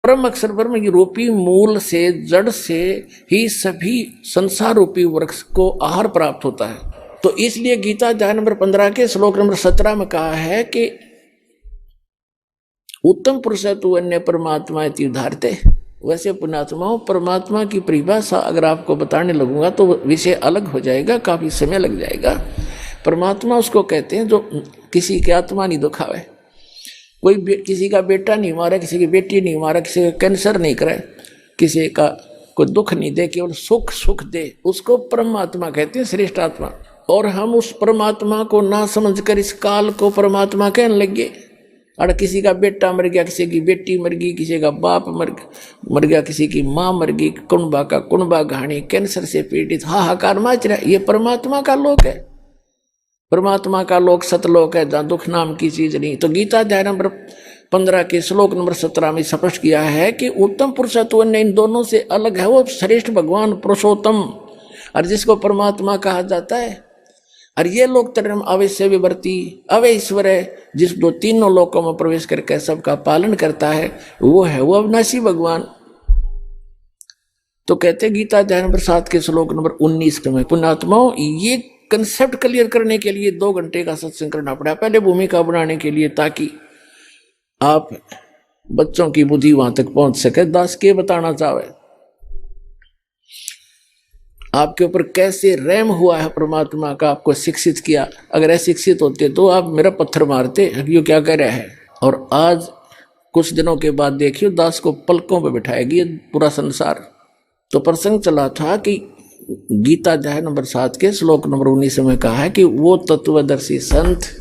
परम अक्षर ब्रह्म रूपी मूल से, जड़ से ही सभी संसार रूपी वृक्ष को आहार प्राप्त होता है। तो इसलिए गीता अध्याय नंबर 15 के श्लोक नंबर 17 में कहा है कि उत्तम पुरुष तु अन्य परमात्मा इति उदाहरते। वैसे पुण्यात्माओं, परमात्मा की परिभाषा अगर आपको बताने लगूंगा तो विषय अलग हो जाएगा, काफी समय लग जाएगा। परमात्मा उसको कहते हैं जो किसी की आत्मा नहीं दुखावे, कोई किसी का बेटा नहीं मारा, किसी की बेटी नहीं मारा, किसी का कैंसर नहीं करे, किसी का कोई दुख नहीं दे, केवल सुख सुख दे, उसको परमात्मा कहते हैं, श्रेष्ठ आत्मा। और हम उस परमात्मा को ना समझकर इस काल को परमात्मा कहने लगे। और किसी का बेटा मर गया, किसी की बेटी मर गई, किसी का बाप मर गया, किसी की माँ मर गई, कुणबा का कुणबा घाणी, कैंसर से पीड़ित हाहाकार मच रहा है। ये परमात्मा का लोक है, परमात्मा का लोक सतलोक है, जहाँ दुख नाम की चीज नहीं। तो गीता अध्याय नंबर 15 के श्लोक नंबर 17 में स्पष्ट किया है कि उत्तम पुरुषत्व ने इन दोनों से अलग है, वो श्रेष्ठ भगवान पुरुषोत्तम, और जिसको परमात्मा कहा जाता है। और ये लोक तरम अवश्य विवर्ती अवय ईश्वर है, जिस दो तीनों लोकों में प्रवेश करके सबका पालन करता है, वो है वो अविनाशी भगवान। तो कहते गीता अध्याय नंबर 7 के श्लोक नंबर 19 में, पुण्यात्माओं, ये कंसेप्ट क्लियर करने के लिए 2 घंटे का सत्संग करना पड़ा, पहले भूमिका बनाने के लिए, ताकि आप बच्चों की बुद्धि वहां तक पहुंच सके। दास के बताना चाहे आपके ऊपर कैसे रहम हुआ है परमात्मा का, आपको शिक्षित किया। अगर अशिक्षित होते तो आप मेरा पत्थर मारते, ये क्या कह रहा है। और आज कुछ दिनों के बाद देखियो दास को पलकों पे बिठाएगी पूरा संसार। तो प्रसंग चला था कि गीता अध्याय नंबर 7 के श्लोक नंबर 19 में कहा है कि वो तत्वदर्शी संत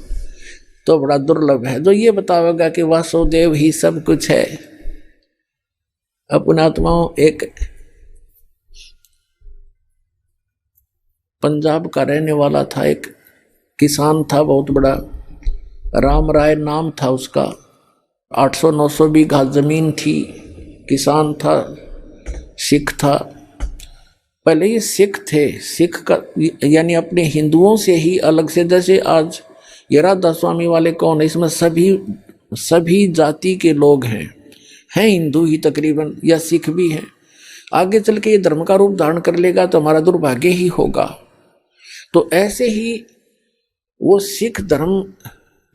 तो बड़ा दुर्लभ है जो ये बतावेगा कि वासुदेव ही सब कुछ है। अपने आत्माओं, एक पंजाब का रहने वाला था, एक किसान था बहुत बड़ा, राम राय नाम था उसका, 800-900 बीघा जमीन थी, किसान था, सिख था। पहले ये सिख थे, सिख का यानी अपने हिंदुओं से ही अलग से, जैसे आज ये राधा स्वामी वाले कौन है, इसमें सभी जाति के लोग हैं हिंदू ही तकरीबन, या सिख भी हैं। आगे चल के ये धर्म का रूप धारण कर लेगा तो हमारा दुर्भाग्य ही होगा। तो ऐसे ही वो सिख धर्म,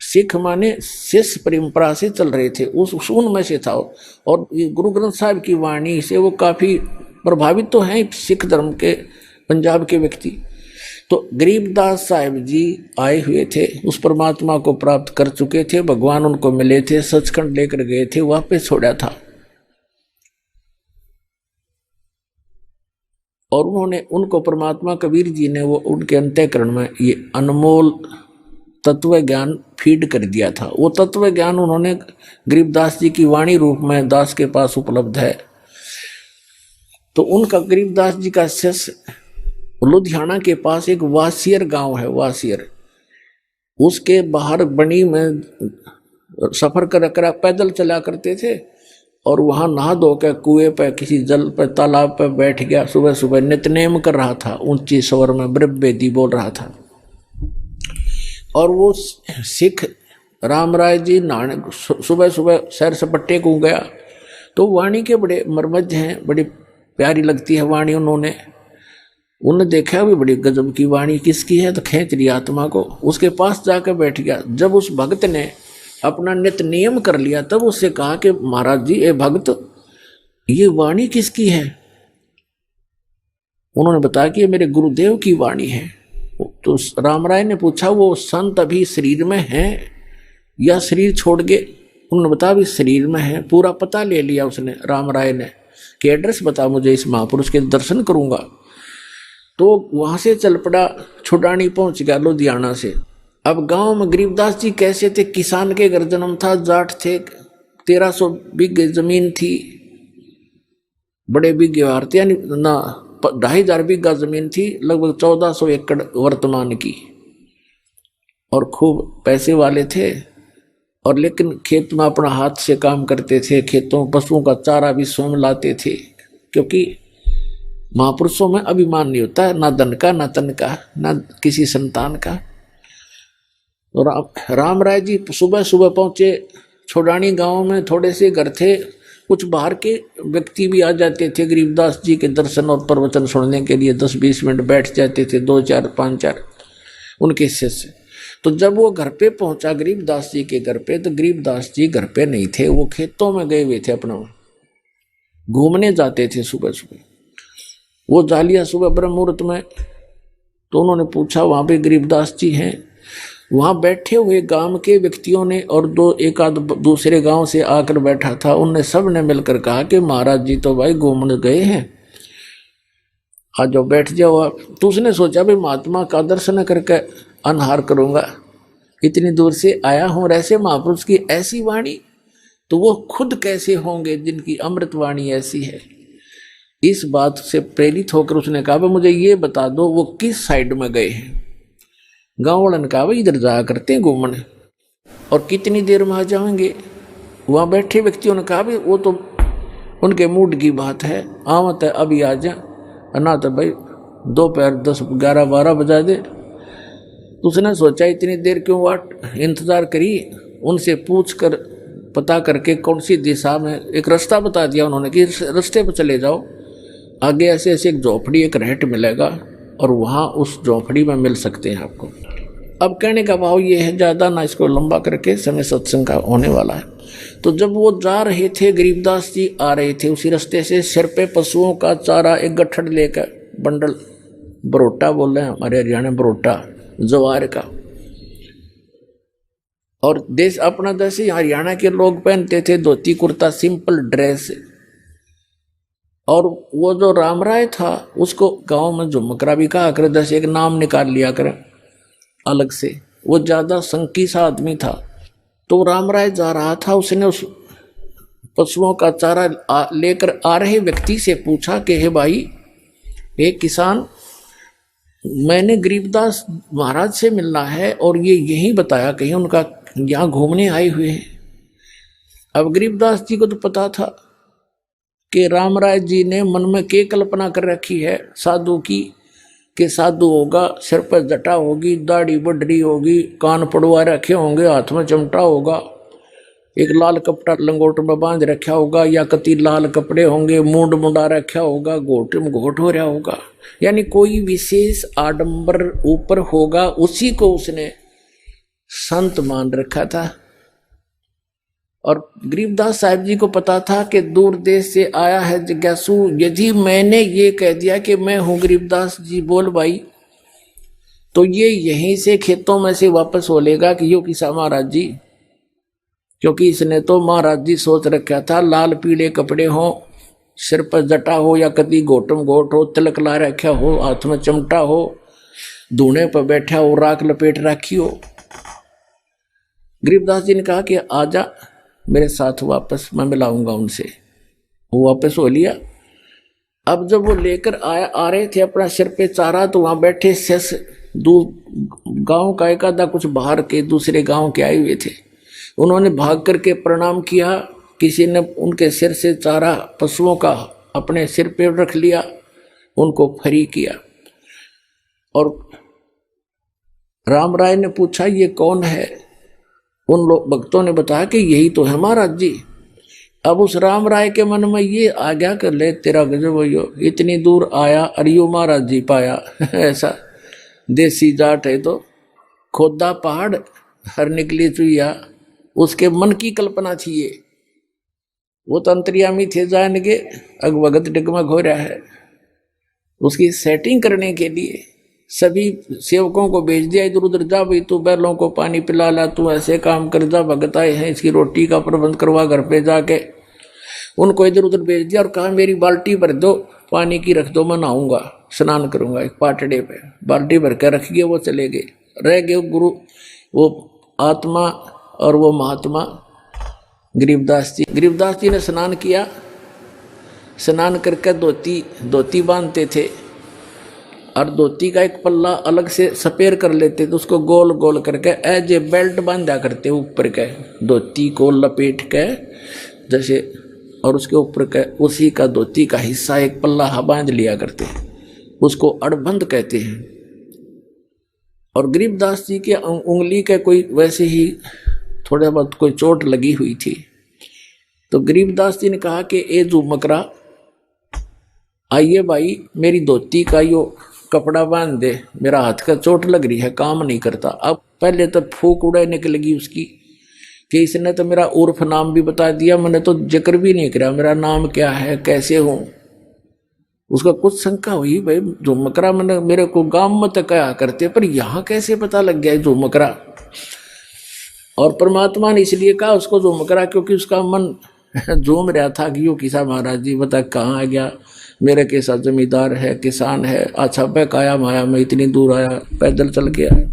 सिख माने शिष्य परंपरा से चल रहे थे, उस उनमें से था। और गुरु ग्रंथ साहिब की वाणी से वो काफी प्रभावित तो हैं सिख धर्म के पंजाब के व्यक्ति। तो गरीबदास साहिब जी आए हुए थे, उस परमात्मा को प्राप्त कर चुके थे, भगवान उनको मिले थे, सचखंड लेकर गए थे, वापस छोड़ा था। और उन्होंने उनको परमात्मा कबीर जी ने वो उनके अंतःकरण में ये अनमोल तत्व ज्ञान फीड कर दिया था। वो तत्व ज्ञान उन्होंने गरीबदास जी की वाणी रूप में दास के पास उपलब्ध है। तो उनका गरीबदास जी का शिष्य लुधियाना के पास एक वासियर गांव है, वासियर, उसके बाहर बनी में सफर कर पैदल चला करते थे। और वहां नहा धो के कुएं पे, किसी जल पे, तालाब पे बैठ गया, सुबह सुबह नित्यनेम कर रहा था, ऊंची स्वर में ब्रह्मवेदी बोल रहा था। और वो सिख राम राय जी नहाने सुबह सुबह सैर सपट्टे को गया, तो वाणी के बड़े मर्मज्ञ हैं, बड़ी प्यारी लगती है वाणी। उन्होंने देखा भी बड़ी गजब की वाणी किसकी है, तो खींच रही आत्मा को, उसके पास जाकर बैठ गया। जब उस भक्त ने अपना नित्य नियम कर लिया तब उससे कहा कि महाराज जी, ए भक्त, ये वाणी किसकी है। उन्होंने बताया कि ये मेरे गुरुदेव की वाणी है। तो राम राय ने पूछा, वो संत अभी शरीर में है या शरीर छोड़ गए। उन्होंने बताया भी शरीर में है। पूरा पता ले लिया उसने, राम राय ने, कि एड्रेस बता मुझे, इस महापुरुष के दर्शन करूंगा। तो वहां से चल पड़ा, छुड़ानी पहुंच गया लुधियाना से। अब गांव में गरीबदास जी कैसे थे, किसान के घर जन्म था, जाट थे, 1300 बीघे जमीन थी, बड़े बीघे हार थे, यानी ना 2500 बीघा जमीन थी, लगभग 1400 एकड़ वर्तमान की, और खूब पैसे वाले थे। और लेकिन खेत में अपना हाथ से काम करते थे, खेतों पशुओं का चारा भी स्वयं लाते थे, क्योंकि महापुरुषों में अभिमान नहीं होता है, ना धन का, ना तन का, ना किसी संतान का। तो राम राय जी सुबह सुबह पहुंचे। छोड़ानी गांव में थोड़े से घर थे, कुछ बाहर के व्यक्ति भी आ जाते थे गरीबदास जी के दर्शन और प्रवचन सुनने के लिए, 10-20 मिनट बैठ जाते थे, 2-4 5-4 उनके शिष्य। तो जब वो घर पे पहुंचा गरीबदास जी के घर पे, तो गरीबदास जी घर पे नहीं थे, वो खेतों में गए हुए थे, अपना घूमने जाते थे सुबह सुबह। वो जा लिया सुबह ब्रह्म मुहूर्त में। तो उन्होंने पूछा, वहां पे गरीबदास जी हैं? वहां बैठे हुए गांव के व्यक्तियों ने और एक आध दूसरे गांव से आकर बैठा था, उनने सब ने मिलकर कहा कि महाराज जी तो भाई घूमने गए हैं, आ जाओ बैठ जाओ आप। तो उसने सोचा भाई महात्मा का दर्शन करके अनहार करूंगा, इतनी दूर से आया हूं, और ऐसे महापुरुष की ऐसी वाणी, तो वो खुद कैसे होंगे जिनकी अमृत वाणी ऐसी है। इस बात से प्रेरित होकर उसने कहा मुझे ये बता दो वो किस साइड में गए हैं। गाँव वालों ने कहा भाई इधर जाया करते हैं घूमने, और कितनी देर में आ जाएंगे। वहाँ बैठे व्यक्तियों ने कहा भाई वो तो उनके मूड की बात है, आवत है अभी आ जा, ना तो भाई दोपहर 10-11-12 बजा दे। तो उसने सोचा इतनी देर क्यों वाट इंतजार करी, उनसे पूछ कर पता करके कौन सी दिशा में, एक रास्ता बता दिया उन्होंने कि इस रास्ते पर चले जाओ, आगे ऐसे ऐसे एक झोपड़ी एक रहट मिलेगा और वहाँ उस झोपड़ी में मिल सकते हैं आपको। अब कहने का भाव ये है, ज़्यादा ना इसको लंबा करके, समय सत्संग का होने वाला है। तो जब वो जा रहे थे, गरीबदास जी आ रहे थे उसी रास्ते से, सिर पे पशुओं का चारा एक गट्ठड़ लेकर, बंडल, बरोटा बोल रहे हैं हमारे हरियाणा, बरोटा जवार का। और देश अपना जैसे हरियाणा के लोग पहनते थे धोती कुर्ता, सिंपल ड्रेस। और वो जो राम राय था उसको गांव में झुमकरा भी कहा कर, जैसे एक नाम निकाल लिया कर अलग से, वो ज्यादा संकी सा आदमी था। तो राम राय जा रहा था, उसने उस पशुओं का चारा लेकर आ रहे व्यक्ति से पूछा कि हे भाई, हे किसान, मैंने गरीबदास महाराज से मिलना है और ये यही बताया कहीं उनका यहाँ घूमने आए हुए हैं। अब गरीबदास जी को तो पता था कि राम राय जी ने मन में क्या कल्पना कर रखी है साधु की, कि साधु होगा, सिर पर जटा होगी, दाढ़ी बडरी होगी, कान पड़वा रखे होंगे, हाथ में चमटा होगा, एक लाल कपड़ा लंगोट में बांध रखा होगा, या कति लाल कपड़े होंगे, मूंड मुंडा रखा होगा, घोट में घोट हो रहा होगा, यानी कोई विशेष आडंबर ऊपर होगा, उसी को उसने संत मान रखा था। और गरीबदास साहब जी को पता था कि दूर देश से आया है जिज्ञासु, यदि मैंने ये कह दिया कि मैं हूं गरीबदास जी बोल भाई, तो ये यहीं से खेतों में से वापस हो लेगा कि यो किसा महाराज जी, क्योंकि इसने तो महाराज जी सोच रखा था लाल पीले कपड़े हो, सिर पर जटा हो, या कभी घोटम घोट हो, तिलक ला रखा हो, हाथ में चमटा हो, धूने पर बैठा हो, राख लपेट रखी हो। गरीबदास जी ने कहा कि आजा मेरे साथ वापस, मैं मिलाऊंगा उनसे। वो वापस हो लिया। अब जब वो लेकर आ रहे थे अपना सिर पे चारा, तो वहां बैठे शेष गांव का एक आधा कुछ बाहर के दूसरे गांव के आए हुए थे। उन्होंने भाग करके प्रणाम किया, किसी ने उनके सिर से चारा पशुओं का अपने सिर पे रख लिया, उनको फ्री किया। और राम राय ने पूछा ये कौन है? उन लोग भक्तों ने बताया कि यही तो है महाराज जी। अब उस राम राय के मन में ये आ गया कर ले तेरा गजब हो, इतनी दूर आया अरियो महाराज जी पाया ऐसा देसी जाट है तो खोदा पहाड़ हर निकली चुईया, उसके मन की कल्पना थी ये। वो तो अंतर्यामी थे जान के अगवगत डिगमग हो रहा है। उसकी सेटिंग करने के लिए सभी सेवकों को भेज दिया, इधर उधर जा भाई, तू बैलों को पानी पिला ला, तू ऐसे काम कर, जा भगत आए हैं इसकी रोटी का प्रबंध करवा घर पे जाके। उनको इधर उधर भेज दिया और कहा मेरी बाल्टी भर दो, पानी की रख दो, मैं नहाऊंगा, स्नान करूंगा। एक पाटड़े पे बाल्टी भर कर रख गए, वो चले गए। रह गए गुरु, वो आत्मा और वो महात्मा गरीबदास जी। गरीबदास जी ने स्नान किया, स्नान करके धोती बांधते थे और धोती का एक पल्ला अलग से सपेर कर लेते थे, उसको गोल गोल करके एज ए बेल्ट बांधा करते ऊपर के, धोती को लपेट के जैसे, और उसके ऊपर के उसी का धोती का हिस्सा एक पल्ला बांध लिया करते, उसको अड़बंद कहते हैं। और गरीबदास जी के उंगली के कोई वैसे ही थोड़ा बहुत कोई चोट लगी हुई थी, तो गरीबदास जी ने कहा कि ए झुमकरा, आइए भाई, मेरी धोती का यो कपड़ा बांध दे, मेरा हाथ का चोट लग रही है, काम नहीं करता। अब पहले तो फूक उड़े निकलेगी उसकी कि इसने तो मेरा उर्फ नाम भी बता दिया, मैंने तो जिक्र भी नहीं करा मेरा नाम क्या है, कैसे हूं। उसका कुछ शंका हुई, भाई झुमकरा मैंने मेरे को गांव में तो कहा करते, पर यहां कैसे पता लग गया झुमकरा। और परमात्मा ने इसलिए कहा उसको झुमकरा क्योंकि उसका मन झूम रहा था कि यो किसा महाराज जी बता कहाँ आ गया, मेरे के साथ जमींदार है, किसान है, अच्छा बहकाया माया में इतनी दूर आया, पैदल चल के आया।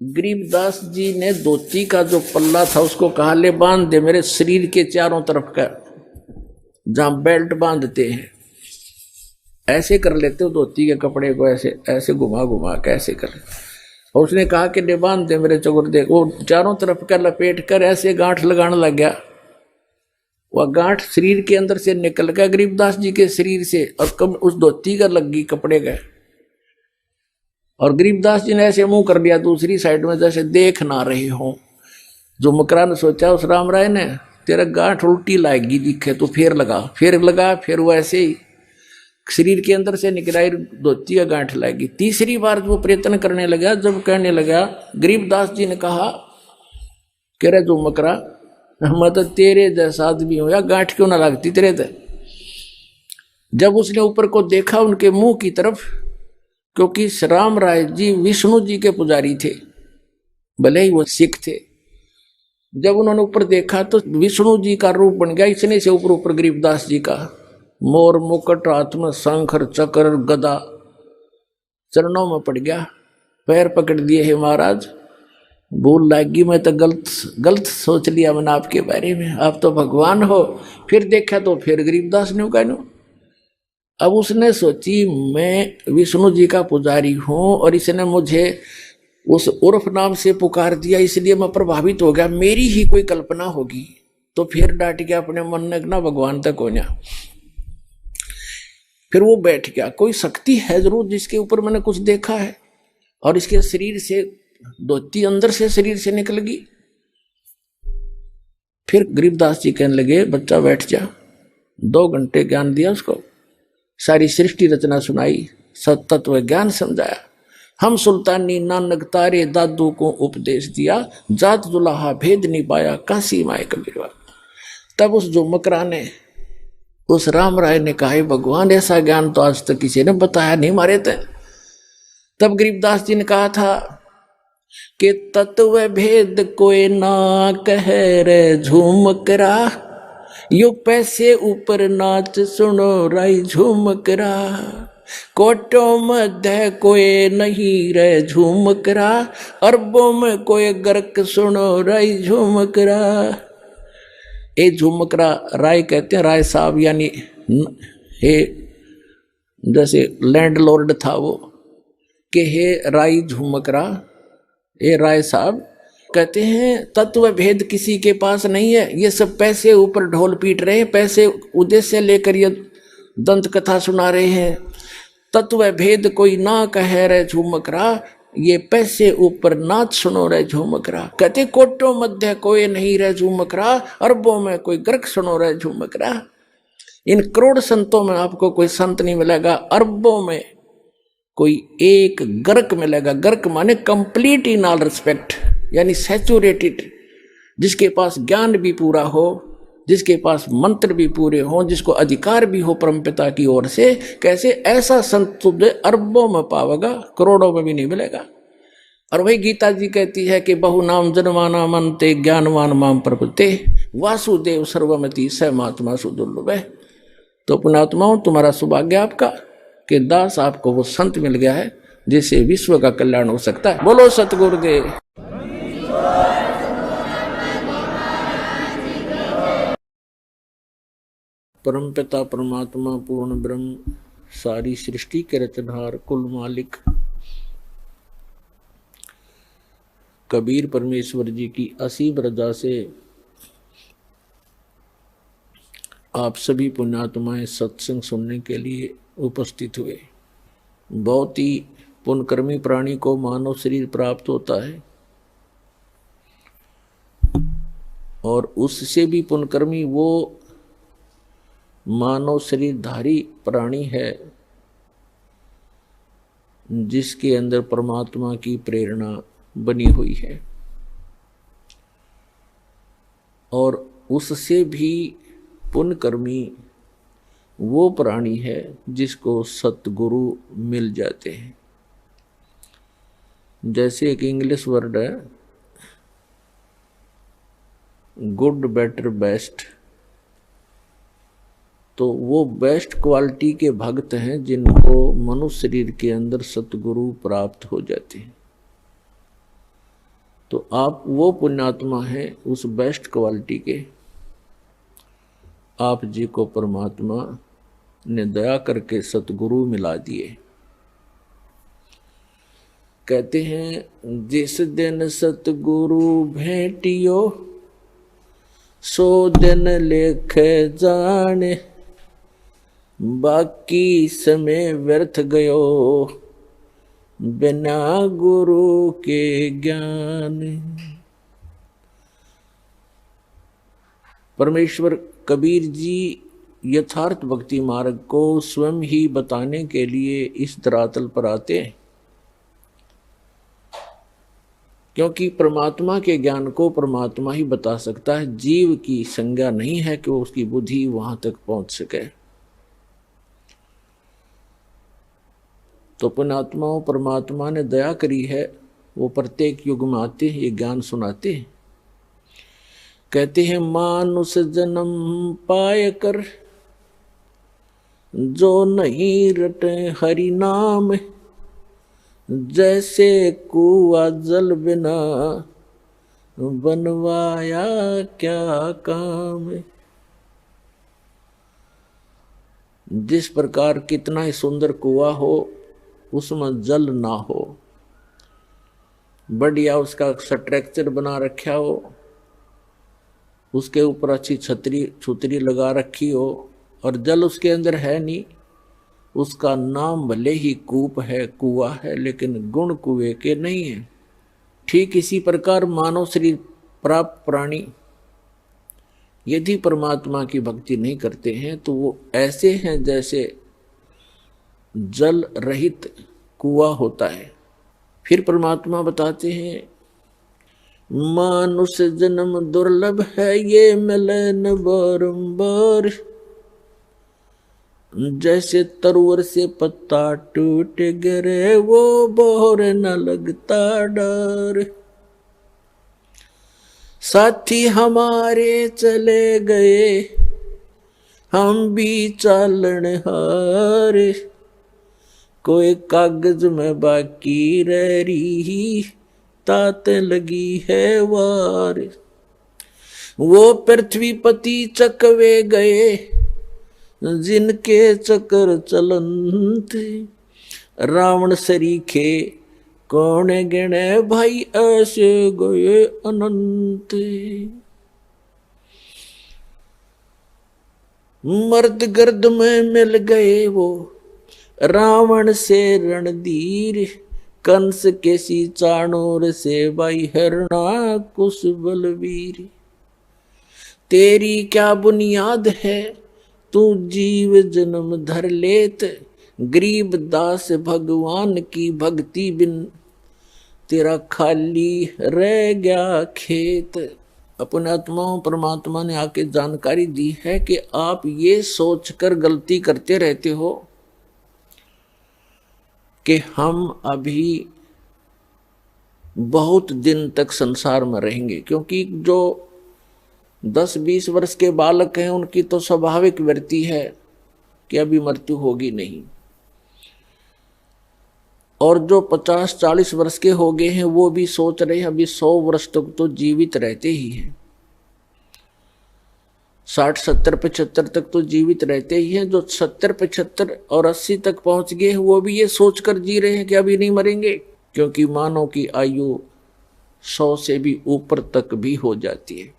गरीबदास जी ने धोती का जो पल्ला था उसको कहा ले बांध दे मेरे शरीर के चारों तरफ का, जहां बेल्ट बांधते हैं ऐसे कर लेते हो धोती के कपड़े को, ऐसे ऐसे घुमा घुमा के ऐसे कर। और उसने कहा कि ले बांध दे मेरे चौगुर दे, वो चारों तरफ का लपेट कर ऐसे गांठ लगाने लग गया। वह गांठ शरीर के अंदर से निकल गया गरीबदास जी के शरीर से, और कब उस धोती का लग गई कपड़े का। और गरीबदास जी ने ऐसे मुंह कर लिया दूसरी साइड में जैसे देख ना रहे हो। झुमकरा ने सोचा उस राम राय ने तेरा गांठ उल्टी लाएगी दिखे तो फिर लगा, फिर वो ऐसे ही शरीर के अंदर से निकलाई धोती का गांठ लाएगी। तीसरी बार वो प्रयत्न करने लगा, जब कहने लगा गरीबदास जी ने कहा कह रहे झुमकरा मैं तो तेरे जैसा आदमी हूं, या गांठ क्यों ना लगती तेरे ते। जब उसने ऊपर को देखा उनके मुंह की तरफ, क्योंकि राम राय जी विष्णु जी के पुजारी थे, भले ही वो सिख थे। जब उन्होंने ऊपर देखा तो विष्णु जी का रूप बन गया, इतने से ऊपर ऊपर गरीबदास जी का मोर मुकुट, हाथ में शंखर चक्र गदा, चरणों में पड़ गया, पैर पकड़ दिए है महाराज, भूल लागी, मैं तो गलत सोच लिया मैंने आपके बारे में, आप तो भगवान हो। फिर देखा तो फिर गरीबदास ने कहना, अब उसने सोची मैं विष्णु जी का पुजारी हूं और इसने मुझे उस उर्फ नाम से पुकार दिया, इसलिए मैं प्रभावित हो गया, मेरी ही कोई कल्पना होगी। तो फिर डांट गया अपने मन ने, ना भगवान तक हो ना। फिर वो बैठ गया, कोई शक्ति है जरूर जिसके ऊपर मैंने कुछ देखा है, और इसके शरीर से धोती अंदर से शरीर से निकल गई। फिर गरीबदास जी कहने लगे बच्चा बैठ जा। 2 घंटे ज्ञान दिया उसको, सारी सृष्टि रचना सुनाई, सतत्व ज्ञान समझाया। हम सुल्तानी नानक तारे दादू को उपदेश दिया, जात दुल्हा भेद नहीं पाया, काशी माए कबीरवा। तब उस झुमकरा ने, उस राम राय ने कहा भगवान ऐसा ज्ञान तो आज तक किसी ने बताया नहीं मारे थे। तब गरीबदास जी ने कहा था कि तत्व भेद कोई ना कह रे झुमकरा, यो पैसे ऊपर नाच सुनो राई झुमकरा, कोटों मध्य कोई नहीं रे झुमकरा, अरबों में कोई गर्क सुनो राई झुमकरा। ए झुमकरा राय कहते हैं, राय साहब यानी हे जैसे लैंडलॉर्ड था वो, कि हे राय झुमकरा, ए राय साहब कहते हैं तत्व भेद किसी के पास नहीं है, ये सब पैसे ऊपर ढोल पीट रहे हैं, पैसे उद्देश्य लेकर ये दंत कथा सुना रहे हैं। तत्व भेद कोई ना कह रहे झुमकरा, ये पैसे ऊपर नाच सुनो रहे झुमकरा। कहते कोटों मध्य कोई नहीं रहे झुमकरा, अरबों में कोई गर्क सुनो रहे झुमकरा। इन करोड़ संतों में आपको कोई संत नहीं मिलेगा, अरबों में कोई एक गर्क मिलेगा। गर्क माने कंप्लीट इन ऑल रिस्पेक्ट, यानी सैचुरेटेड, जिसके पास ज्ञान भी पूरा हो, जिसके पास मंत्र भी पूरे हो, जिसको अधिकार भी हो परमपिता की ओर से। कैसे ऐसा संत तुझे अरबों में पावेगा, करोड़ों में भी नहीं मिलेगा। और वही गीता जी कहती है कि बहु नाम जन्माना मनते ज्ञानवान माम प्रपते, वासुदेव सर्वमति स महात्मा सुदुर्लभ। तो पुण्यात्माओं, तुम्हारा सौभाग्य आपका कि दास आपको वो संत मिल गया है जिससे विश्व का कल्याण हो सकता है। बोलो सतगुरुदेव। परमपिता परमात्मा पूर्ण ब्रह्म, सारी सृष्टि के रचनहार, कुल मालिक कबीर परमेश्वर जी की असीम रजा से आप सभी पुण्यात्माएं सत्संग सुनने के लिए उपस्थित हुए। बहुत ही पुण्यकर्मी प्राणी को मानव शरीर प्राप्त होता है, और उससे भी पुण्यकर्मी वो मानव शरीरधारी प्राणी है जिसके अंदर परमात्मा की प्रेरणा बनी हुई है, और उससे भी पुण्यकर्मी वो प्राणी है जिसको सतगुरु मिल जाते हैं। जैसे एक इंग्लिश वर्ड है गुड, बेटर, बेस्ट, तो वो बेस्ट क्वालिटी के भक्त हैं जिनको मनुष्य शरीर के अंदर सतगुरु प्राप्त हो जाते हैं। तो आप वो पुण्यात्मा हैं उस बेस्ट क्वालिटी के। आप जी को परमात्मा ने दया करके सतगुरु मिला दिए। कहते हैं जिस दिन सतगुरु भेटियो सो दिन लेख जाने, बाकी समय व्यर्थ गयो बिना गुरु के ज्ञान। परमेश्वर कबीर जी यथार्थ भक्ति मार्ग को स्वयं ही बताने के लिए इस धरातल पर आते हैं, क्योंकि परमात्मा के ज्ञान को परमात्मा ही बता सकता है। जीव की संज्ञा नहीं है कि वो उसकी बुद्धि वहां तक पहुंच सके। तो पुण्यात्माओं परमात्मा ने दया करी है, वो प्रत्येक युग में आते हैं, ये ज्ञान सुनाते हैं। कहते हैं मानुष जन्म पाए कर जो नहीं रटे हरि नाम, जैसे कुआ जल बिना बनवाया क्या काम। जिस प्रकार कितना ही सुंदर कुआ हो उसमें जल ना हो, बढ़िया उसका स्ट्रक्चर बना रखा हो, उसके ऊपर अच्छी छतरी लगा रखी हो, और जल उसके अंदर है नहीं, उसका नाम भले ही कूप है, कुआ है, लेकिन गुण कुएं के नहीं है। ठीक इसी प्रकार मानव शरीर प्राप्त प्राणी यदि परमात्मा की भक्ति नहीं करते हैं तो वो ऐसे हैं जैसे जल रहित कुआ होता है। फिर परमात्मा बताते हैं मानुष जन्म दुर्लभ है ये मिले न बारंबार, जैसे तरुवर से पत्ता टूट गिरे वो बोर न लगता डर। साथी हमारे चले गए हम भी चालन हारे, कोई कागज में बाकी रह रही ताते लगी है वार। वो पृथ्वीपति चकवे गए जिनके चक्र चलंत, रावण सरीखे कौन गिणे भाई ऐसे गए अनंत। मर्द गर्द में मिल गए वो रावण से रणधीर, कंस के सी चाणूर से भाई हरणा कुश बलवीर। तेरी क्या बुनियाद है तू जीव जन्म धर लेत, गरीब दास भगवान की भक्ति बिन तेरा खाली रह गया खेत। अपने आत्माओं परमात्मा ने आके जानकारी दी है कि आप ये सोचकर गलती करते रहते हो कि हम अभी बहुत दिन तक संसार में रहेंगे, क्योंकि जो 10-20 वर्ष के बालक हैं उनकी तो स्वाभाविक वृत्ति है कि अभी मृत्यु होगी नहीं, और जो 50-40 वर्ष के हो गए हैं वो भी सोच रहे हैं अभी 100 वर्ष तक तो जीवित रहते ही हैं, 60-70-75 तक तो जीवित रहते ही हैं। जो 70-75 और 80 तक पहुंच गए हैं वो भी ये सोचकर जी रहे हैं कि अभी नहीं मरेंगे, क्योंकि मानव की आयु 100 से भी ऊपर तक भी हो जाती है।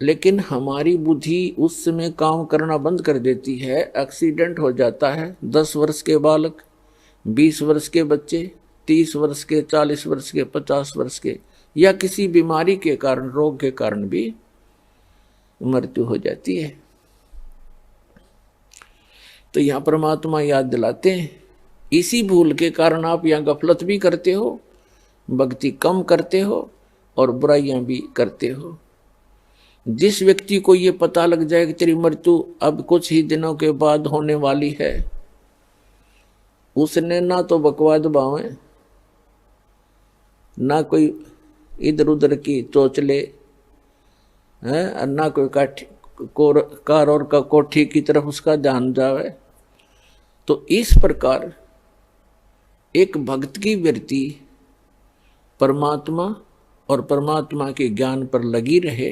लेकिन हमारी बुद्धि उस समय काम करना बंद कर देती है, एक्सीडेंट हो जाता है। 10 वर्ष के बालक, 20 वर्ष के बच्चे, 30 वर्ष के, 40 वर्ष के, 50 वर्ष के, या किसी बीमारी के कारण, रोग के कारण भी मृत्यु हो जाती है। तो यहां परमात्मा याद दिलाते हैं, इसी भूल के कारण आप यहां गफलत भी करते हो, भक्ति कम करते हो और बुराइयां भी करते हो। जिस व्यक्ति को ये पता लग जाए कि तेरी मृत्यु अब कुछ ही दिनों के बाद होने वाली है, उसने ना तो बकवाद बावे, ना कोई इधर उधर की चोचले है, ना कोई कार और का कोठी की तरफ उसका ध्यान जावे। तो इस प्रकार एक भक्त की वृत्ति परमात्मा और परमात्मा के ज्ञान पर लगी रहे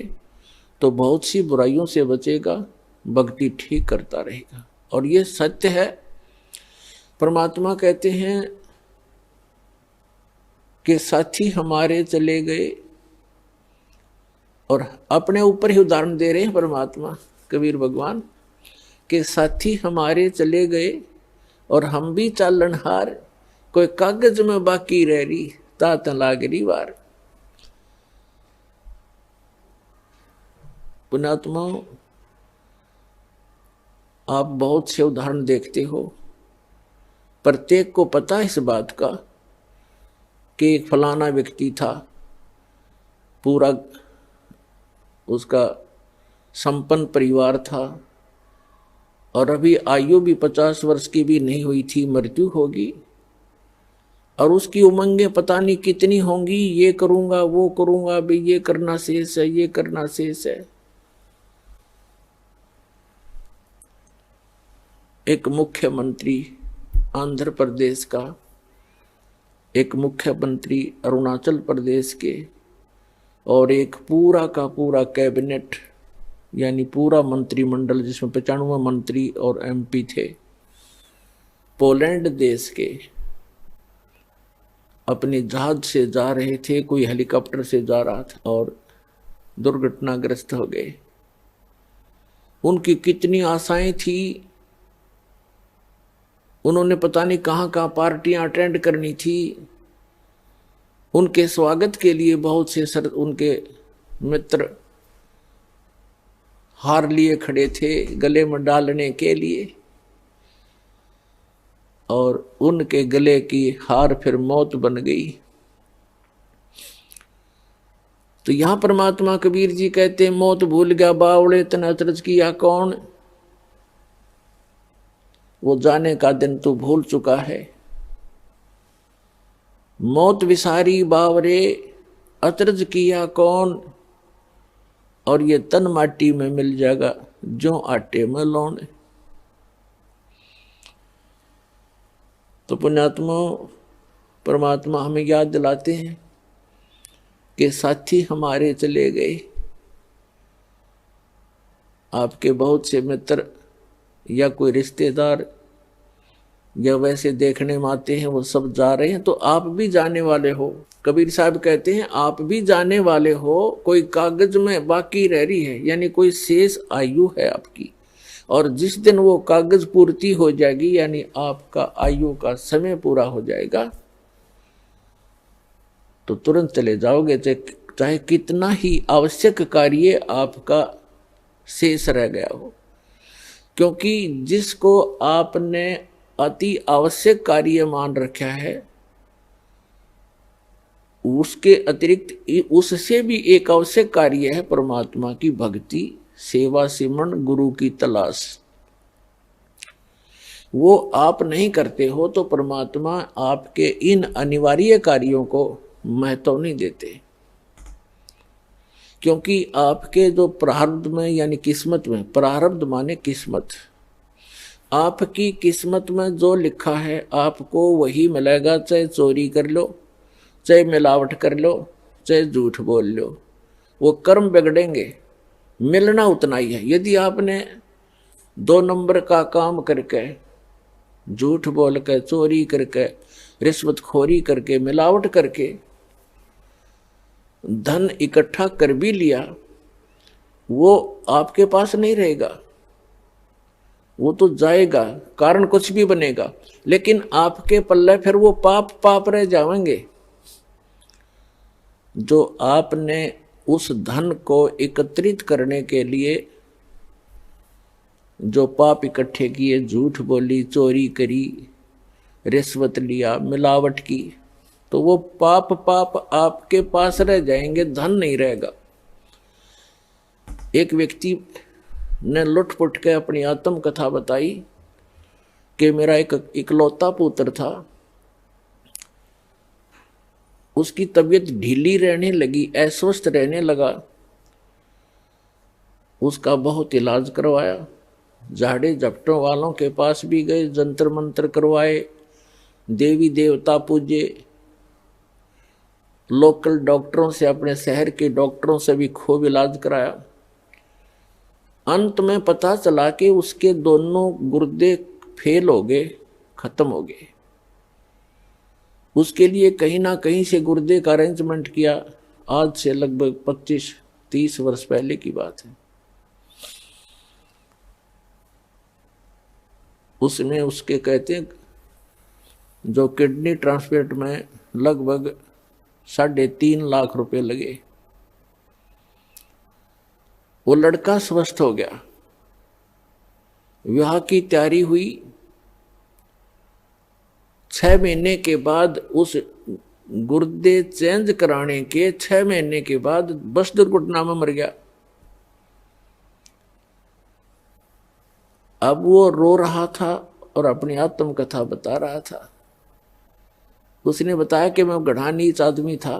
तो बहुत सी बुराइयों से बचेगा, भक्ति ठीक करता रहेगा। और ये सत्य है। परमात्मा कहते हैं कि साथी हमारे चले गए, और अपने ऊपर ही उदाहरण दे रहे हैं परमात्मा कबीर भगवान के, साथी हमारे चले गए और हम भी चालनहार, कोई कागज में बाकी रह रही तात लागरी वार। पुण्यात्मा, आप बहुत से उदाहरण देखते हो, प्रत्येक को पता है इस बात का कि एक फलाना व्यक्ति था, पूरा उसका संपन्न परिवार था और अभी आयु भी 50 वर्ष की भी नहीं हुई थी, मृत्यु होगी और उसकी उमंगें पता नहीं कितनी होंगी, ये करूंगा वो करूंगा, अभी ये करना शेष है, ये करना शेष है। एक मुख्यमंत्री आंध्र प्रदेश का, एक मुख्यमंत्री अरुणाचल प्रदेश के, और एक पूरा का पूरा कैबिनेट यानी पूरा मंत्रिमंडल जिसमें 95 मंत्री और एमपी थे, पोलैंड देश के, अपने जहाज से जा रहे थे, कोई हेलीकॉप्टर से जा रहा था और दुर्घटनाग्रस्त हो गए। उनकी कितनी आशाएं थी, उन्होंने पता नहीं कहाँ कहाँ पार्टियां अटेंड करनी थी, उनके स्वागत के लिए बहुत से उनके मित्र हार लिए खड़े थे गले में डालने के लिए, और उनके गले की हार फिर मौत बन गई। तो यहां परमात्मा कबीर जी कहते हैं, मौत भूल गया बावड़े तन अचरज किया कौन, वो जाने का दिन तू भूल चुका है। मौत विसारी बावरे अचरज किया कौन, और ये तन माटी में मिल जाएगा जो आटे में लौन। तो पुण्यात्मा, परमात्मा हमें याद दिलाते हैं कि साथी हमारे चले गए, आपके बहुत से मित्र या कोई रिश्तेदार या वैसे देखने में आते हैं, वो सब जा रहे हैं, तो आप भी जाने वाले हो। कबीर साहब कहते हैं आप भी जाने वाले हो, कोई कागज में बाकी रह रही है, यानी कोई शेष आयु है आपकी, और जिस दिन वो कागज पूर्ति हो जाएगी, यानी आपका आयु का समय पूरा हो जाएगा, तो तुरंत चले जाओगे, चाहे कितना ही आवश्यक कार्य आपका शेष रह गया हो। क्योंकि जिसको आपने अति आवश्यक कार्य मान रखा है, उसके अतिरिक्त उससे भी एक आवश्यक कार्य है परमात्मा की भक्ति, सेवा, सिमरन, गुरु की तलाश। वो आप नहीं करते हो तो परमात्मा आपके इन अनिवार्य कार्यों को महत्व नहीं देते, क्योंकि आपके जो प्रारब्ध में यानी किस्मत में, प्रारब्ध माने किस्मत, आपकी किस्मत में जो लिखा है आपको वही मिलेगा, चाहे चोरी कर लो, चाहे मिलावट कर लो, चाहे झूठ बोल लो, वो कर्म बिगड़ेंगे, मिलना उतना ही है। यदि आपने 2 नंबर का काम करके, झूठ बोल के, चोरी करके, रिश्वतखोरी करके, मिलावट करके धन इकट्ठा कर भी लिया, वो आपके पास नहीं रहेगा, वो तो जाएगा, कारण कुछ भी बनेगा, लेकिन आपके पल्ले फिर वो पाप रह जाएंगे। जो आपने उस धन को एकत्रित करने के लिए जो पाप इकट्ठे किए, झूठ बोली, चोरी करी, रिश्वत लिया, मिलावट की, तो वो पाप आपके पास रह जाएंगे, धन नहीं रहेगा। एक व्यक्ति ने लुटपुट के अपनी आत्म कथा बताई कि मेरा एक इकलौता पुत्र था, उसकी तबीयत ढीली रहने लगी, अस्वस्थ रहने लगा। उसका बहुत इलाज करवाया, झाड़े झपटों वालों के पास भी गए, जंतर मंत्र करवाए, देवी देवता पूजे, लोकल डॉक्टरों से, अपने शहर के डॉक्टरों से भी खूब इलाज कराया। अंत में पता चला कि उसके दोनों गुर्दे फेल हो गए, खत्म हो गए। उसके लिए कहीं ना कहीं से गुर्दे का अरेंजमेंट किया। आज से लगभग 25-30 वर्ष पहले की बात है। उसमें उसके कहते हैं जो किडनी ट्रांसप्लांट में लगभग 3.5 लाख रुपए लगे। वो लड़का स्वस्थ हो गया, विवाह की तैयारी हुई। 6 महीने के बाद, उस गुर्दे चेंज कराने के 6 महीने के बाद बस दुर्घटना में मर गया। अब वो रो रहा था और अपनी आत्मकथा बता रहा था। उसने बताया कि मैं गढ़ा नीच आदमी था,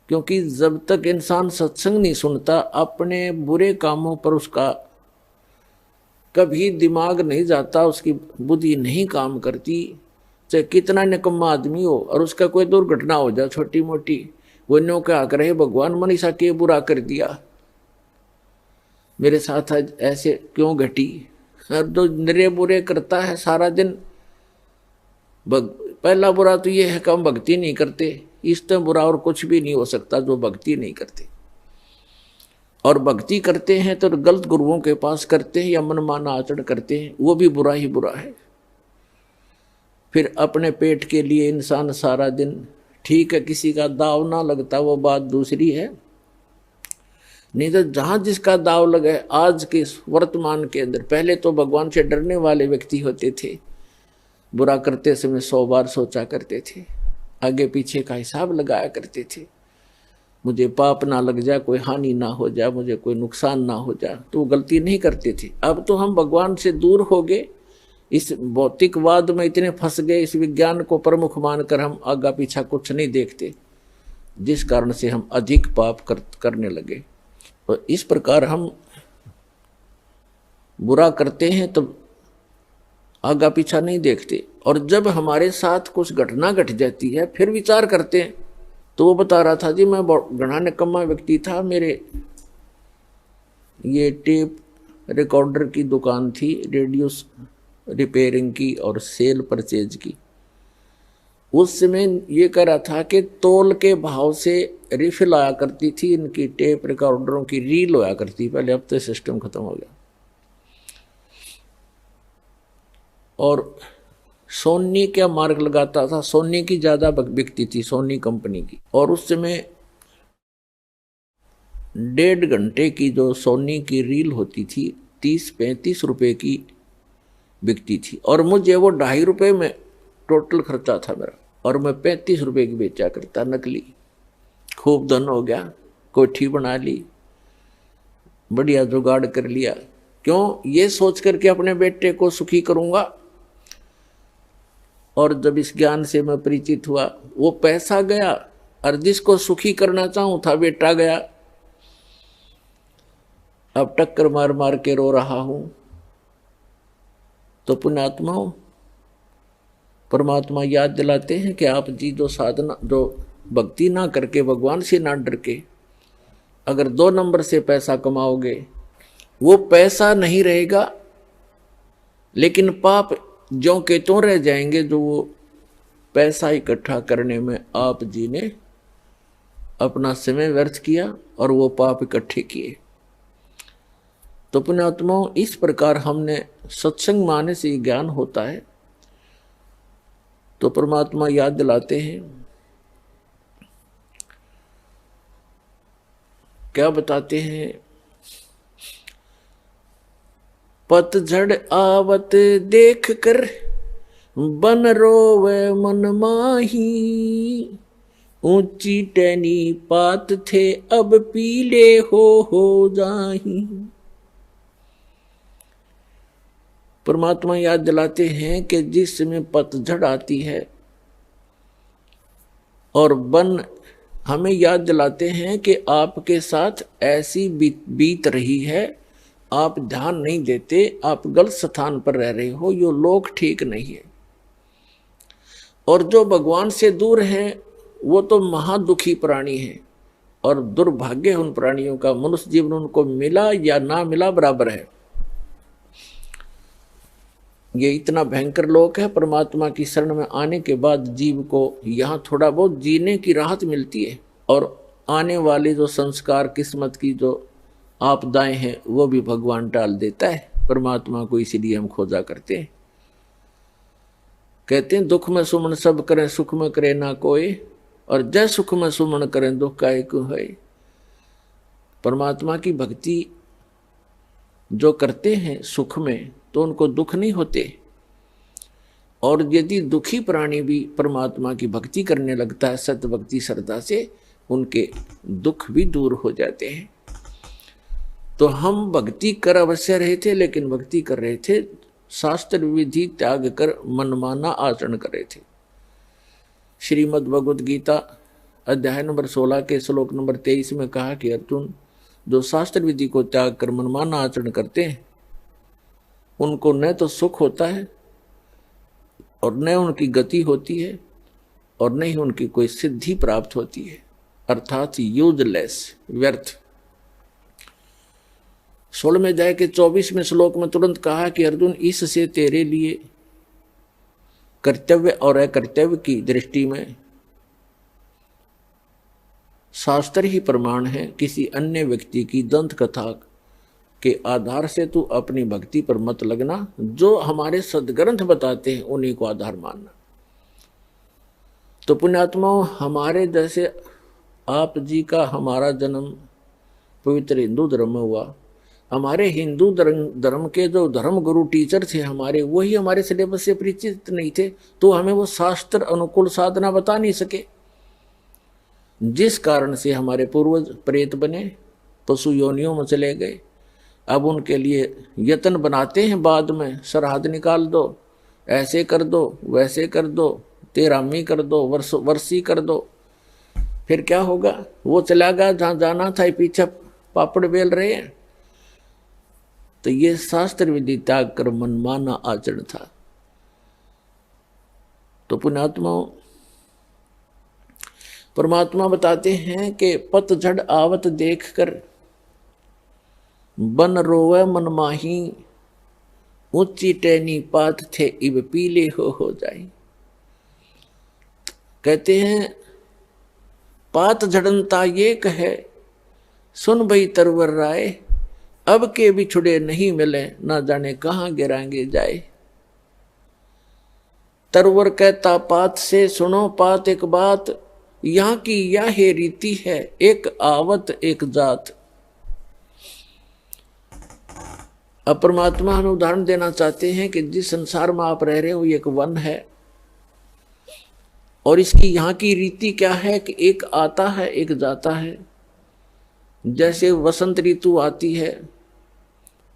क्योंकि जब तक इंसान सत्संग नहीं सुनता, अपने बुरे कामों पर उसका कभी दिमाग नहीं जाता, उसकी बुद्धि नहीं काम करती। चाहे कितना निकम्मा आदमी हो और उसका कोई दुर्घटना हो जाए छोटी मोटी, वो न्यों क्या करे, भगवान मनीषा के बुरा कर दिया, मेरे साथ आज ऐसे क्यों घटी। और जो निरे बुरे करता है सारा दिन, पहला बुरा तो ये है कि हम भक्ति नहीं करते। इससे बुरा और कुछ भी नहीं हो सकता जो भक्ति नहीं करते। और भक्ति करते हैं तो गलत गुरुओं के पास करते हैं या मनमाना आचरण करते हैं, वो भी बुरा ही बुरा है। फिर अपने पेट के लिए इंसान सारा दिन, ठीक है किसी का दाव ना लगता वो बात दूसरी है, नहीं तो जहां जिसका दाव लगे आज के वर्तमान के अंदर। पहले तो भगवान से डरने वाले व्यक्ति होते थे, बुरा करते समय 100 बार सोचा करते थे, आगे पीछे का हिसाब लगाया करते थे, मुझे पाप ना लग जाए, कोई हानि ना हो जाए, मुझे कोई नुकसान ना हो जाए, तो वो गलती नहीं करते थे। अब तो हम भगवान से दूर हो गए, इस भौतिकवाद में इतने फंस गए, इस विज्ञान को प्रमुख मानकर हम आगा पीछा कुछ नहीं देखते, जिस कारण से हम अधिक पाप करने लगे। तो इस प्रकार हम बुरा करते हैं तो आगा पीछा नहीं देखते, और जब हमारे साथ कुछ घटना घट जाती है फिर विचार करते हैं। तो वो बता रहा था जी मैं घना निकम्मा व्यक्ति था, मेरे ये टेप रिकॉर्डर की दुकान थी, रेडियो रिपेयरिंग की और सेल परचेज की। उस समय ये कह रहा था कि तोल के भाव से रिफिल आया करती थी इनकी टेप रिकॉर्डरों की, रील होया करती पहले, अब तो सिस्टम खत्म हो गया। और सोनी क्या मार्क लगाता था, सोनी की ज्यादा बिकती थी, सोनी कंपनी की। और उस समय 1.5 घंटे की जो सोनी की रील होती थी 30-35 रुपए की बिकती थी, और मुझे वो 2.5 रुपए में टोटल खर्चा था मेरा, और मैं 35 रुपए की बेचा करता नकली। खूब धन हो गया, कोठी बना ली, बढ़िया जुगाड़ कर लिया। क्यों? ये सोच करके अपने बेटे को सुखी करूंगा। और जब इस ज्ञान से मैं परिचित हुआ, वो पैसा गया और जिसको सुखी करना चाहूं था बेटा गया। अब टक्कर मार मार के रो रहा हूं। तो पुण्यात्माओं, परमात्मा याद दिलाते हैं कि आप जी जो साधना, जो भक्ति ना करके, भगवान से ना डर के अगर 2 नंबर से पैसा कमाओगे, वो पैसा नहीं रहेगा, लेकिन पाप ज्यों के त्यों रह जाएंगे जो वो पैसा इकट्ठा करने में आप जी ने अपना समय व्यर्थ किया और वो पाप इकट्ठे किए। तो पुण्यात्माओं, इस प्रकार हमने सत्संग माने से ज्ञान होता है। तो परमात्मा याद दिलाते हैं क्या बताते हैं? पतझड़ आवत देख कर बन रोवे मन माही, ऊंची टहनी पात थे अब पीले हो जाही। परमात्मा याद दिलाते हैं कि जिस समय पतझड़ आती है और वन हमें याद दिलाते हैं कि आपके साथ ऐसी बीत रही है, आप ध्यान नहीं देते, आप गलत स्थान पर रह रहे हो, यो लोक ठीक नहीं है। और जो भगवान से दूर हैं वो तो महादुखी प्राणी है, और दुर्भाग्य उन प्राणियों का, मनुष्य जीवन उनको मिला या ना मिला बराबर है। ये इतना भयंकर लोक है। परमात्मा की शरण में आने के बाद जीव को यहाँ थोड़ा बहुत जीने की राहत मिलती है, और आने वाले जो संस्कार, किस्मत की जो आपदाएं हैं वो भी भगवान टाल देता है। परमात्मा को इसीलिए हम खोजा करते हैं। कहते हैं दुख में सुमन सब करें, सुख में करे ना कोई, और जय सुख में सुमन करें दुख काहे को है। परमात्मा की भक्ति जो करते हैं सुख में तो उनको दुख नहीं होते, और यदि दुखी प्राणी भी परमात्मा की भक्ति करने लगता है सत्य भक्ति श्रद्धा से, उनके दुख भी दूर हो जाते हैं। तो हम भक्ति कर अवश्य रहे थे, लेकिन भक्ति कर रहे थे शास्त्र विधि त्याग कर मनमाना आचरण कर रहे थे। श्रीमद् भगवद गीता अध्याय नंबर 16 के श्लोक नंबर 23 में कहा कि अर्जुन, जो शास्त्र विधि को त्याग कर मनमाना आचरण करते हैं उनको न तो सुख होता है और न उनकी गति होती है और न ही उनकी कोई सिद्धि प्राप्त होती है, अर्थात यूजलेस, व्यर्थ। 16वें अध्याय के 24वें श्लोक में तुरंत कहा कि अर्जुन, इससे तेरे लिए कर्तव्य और अकर्तव्य की दृष्टि में शास्त्र ही प्रमाण है। किसी अन्य व्यक्ति की दंत कथा के आधार से तू अपनी भक्ति पर मत लगना। जो हमारे सदग्रंथ बताते हैं उन्हीं को आधार मानना। तो पुण्यात्माओं, हमारे जैसे आप जी का हमारा जन्म पवित्र हिंदू धर्म में हुआ, हमारे हिंदू धर्म के जो धर्म गुरु टीचर थे हमारे, वही हमारे सिलेबस से परिचित नहीं थे, तो हमें वो शास्त्र अनुकूल साधना बता नहीं सके, जिस कारण से हमारे पूर्वज प्रेत बने, पशु योनियों में चले गए। अब उनके लिए यत्न बनाते हैं, बाद में श्राद्ध निकाल दो, ऐसे कर दो, वैसे कर दो, तेरामी कर दो, वर्षी कर दो। फिर क्या होगा? वो चला गया जहाँ जाना था, पीछे पापड़ बेल रहे हैं। तो ये शास्त्र विधि त्याग कर मनमाना आचरण था। तो पुण्यात्माओं, परमात्मा बताते हैं कि पतझड़ आवत देख कर बन रोवे मन माही, ऊंची टहनी पात थे इब पीले हो जाए। कहते हैं पात झड़नता ये कहे, सुन भई तरवर राय, अब के बिछुड़े नहीं मिले, ना जाने कहाँ गिराएंगे जाए। तरवर कहता पात से, सुनो पात एक बात, यहाँ की यह रीति है, एक आवत एक जात। अब परमात्मा हमें उदाहरण देना चाहते हैं कि जिस संसार में आप रह रहे हो ये एक वन है, और इसकी यहाँ की रीति क्या है कि एक आता है एक जाता है। जैसे वसंत ऋतु आती है,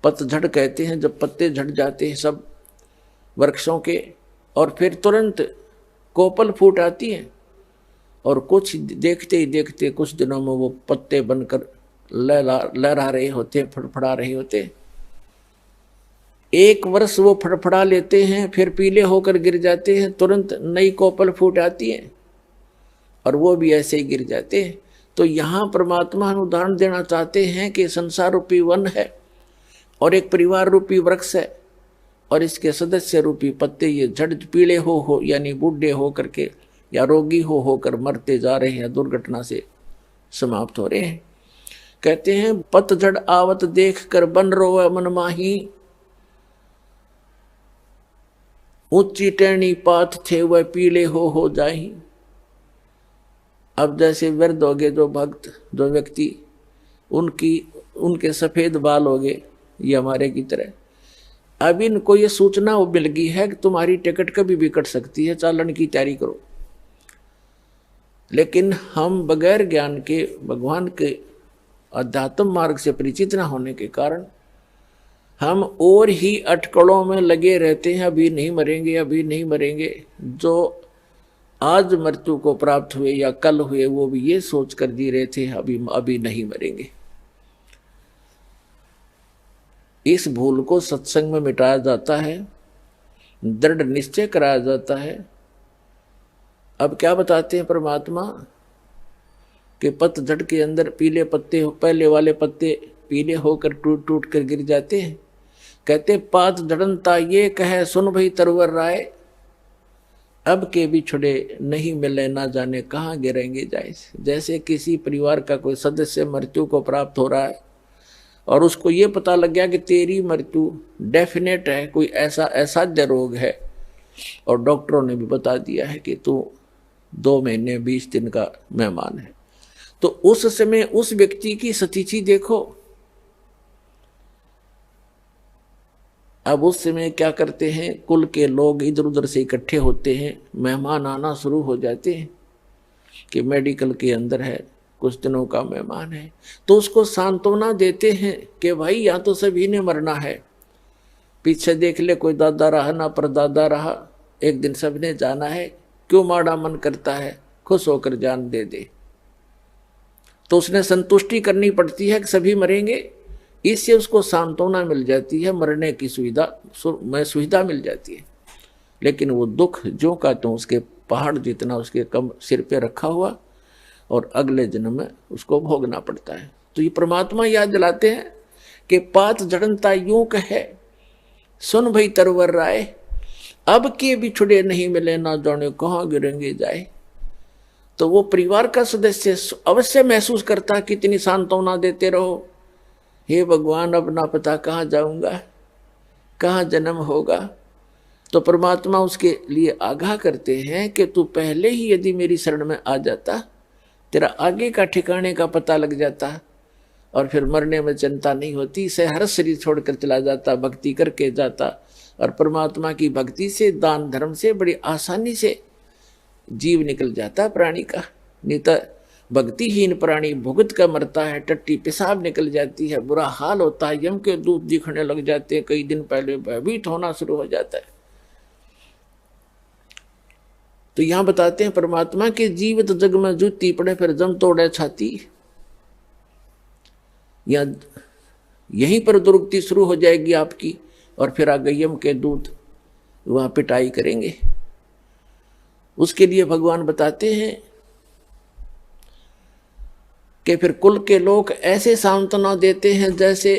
पतझड़ कहते हैं, जब पत्ते झड़ जाते हैं सब वृक्षों के, और फिर तुरंत कोपल फूट आती है, और कुछ देखते ही देखते कुछ दिनों में वो पत्ते बनकर लहरा रहे होते, फड़फड़ा रहे होते। एक वर्ष वो फड़फड़ा लेते हैं, फिर पीले होकर गिर जाते हैं, तुरंत नई कोपल फूट आती है और वो भी ऐसे ही गिर जाते हैं। तो यहाँ परमात्मा हम उदाहरण देना चाहते हैं कि संसार रूपी वन है और एक परिवार रूपी वृक्ष है, और इसके सदस्य रूपी पत्ते ये झड़ पीले हो यानी बूढ़े हो करके या रोगी होकर मरते जा रहे हैं, दुर्घटना से समाप्त हो रहे हैं। कहते हैं पतझड़ आवत देख कर बन रोवे मन माही, ऊंची टहनी पात थे वह पीले हो जाही। अब जैसे वृद्ध हो गए जो भक्त, जो व्यक्ति उनके सफेद बाल हो गए ये हमारे की तरह। अब इनको ये सूचना मिल गई है कि तुम्हारी टिकट कभी भी कट सकती है, चालन की तैयारी करो। लेकिन हम बगैर ज्ञान के, भगवान के अध्यात्म मार्ग से परिचित न होने के कारण हम और ही अटकलों में लगे रहते हैं, अभी नहीं मरेंगे, अभी नहीं मरेंगे। जो आज मृत्यु को प्राप्त हुए या कल हुए वो भी ये सोच कर जी रहे थे अभी नहीं मरेंगे। इस भूल को सत्संग में मिटाया जाता है, दृढ़ निश्चय कराया जाता है। अब क्या बताते हैं परमात्मा कि पतझड़ के अंदर पीले पत्ते, पहले वाले पत्ते पीले होकर टूट टूट कर गिर जाते हैं। कहते पात जड़नता ये कहे सुन भई तरवर राय, अब के बिछड़े नहीं मिले ना जाने कहाँ गिरेंगे जाए। जैसे किसी परिवार का कोई सदस्य मृत्यु को प्राप्त हो रहा है और उसको ये पता लग गया कि तेरी मृत्यु डेफिनेट है, कोई ऐसा असाध्य रोग है और डॉक्टरों ने भी बता दिया है कि तू 2 महीने 20 दिन का मेहमान है, तो उस समय उस व्यक्ति की स्थिति देखो। अब उस समय क्या करते हैं, कुल के लोग इधर उधर से इकट्ठे होते हैं, मेहमान आना शुरू हो जाते हैं कि मेडिकल के अंदर है, कुछ दिनों का मेहमान है। तो उसको सांत्वना देते हैं कि भाई यहाँ तो सभी ने मरना है, पीछे देख ले कोई दादा रहा ना परदादा रहा, एक दिन सबने जाना है, क्यों माड़ा मन करता है, खुश होकर जान दे दे। तो उसने संतुष्टि करनी पड़ती है कि सभी मरेंगे, इससे उसको सांत्वना मिल जाती है, मरने की सुविधा मिल जाती है। लेकिन वो दुख जो का तो उसके पहाड़ जितना उसके कम सिर पे रखा हुआ और अगले जन्म में उसको भोगना पड़ता है। तो ये परमात्मा याद दिलाते हैं कि पात जड़नता यूं कहे सुन भई तरवर राय, अब के बिछुड़े नहीं मिले ना जाने कहाँ गिरेंगे जाए। तो वो परिवार का सदस्य अवश्य महसूस करता, कितनी सांत्वना देते रहो, हे भगवान अब ना पता कहाँ जाऊंगा, कहाँ जन्म होगा। तो परमात्मा उसके लिए आगाह करते हैं कि तू पहले ही यदि मेरी शरण में आ जाता, तेरा आगे का ठिकाने का पता लग जाता और फिर मरने में चिंता नहीं होती, इसे हर शरीर छोड़कर चला जाता, भक्ति करके जाता। और परमात्मा की भक्ति से, दान धर्म से बड़ी आसानी से जीव निकल जाता प्राणी का। नहीं तो भक्तिहीन प्राणी भुगत का मरता है, टट्टी पेशाब निकल जाती है, बुरा हाल होता है, यम के दूध दिखने लग जाते हैं, कई दिन पहले भयभीत होना शुरू हो जाता है। तो यहां बताते हैं परमात्मा के जीवित जग में जूती पड़े फिर जम तोड़े छाती। या यहीं पर दुर्गति शुरू हो जाएगी आपकी और फिर आगे यम के दूत वहां पिटाई करेंगे। उसके लिए भगवान बताते हैं कि फिर कुल के लोग ऐसे सांत्वना देते हैं जैसे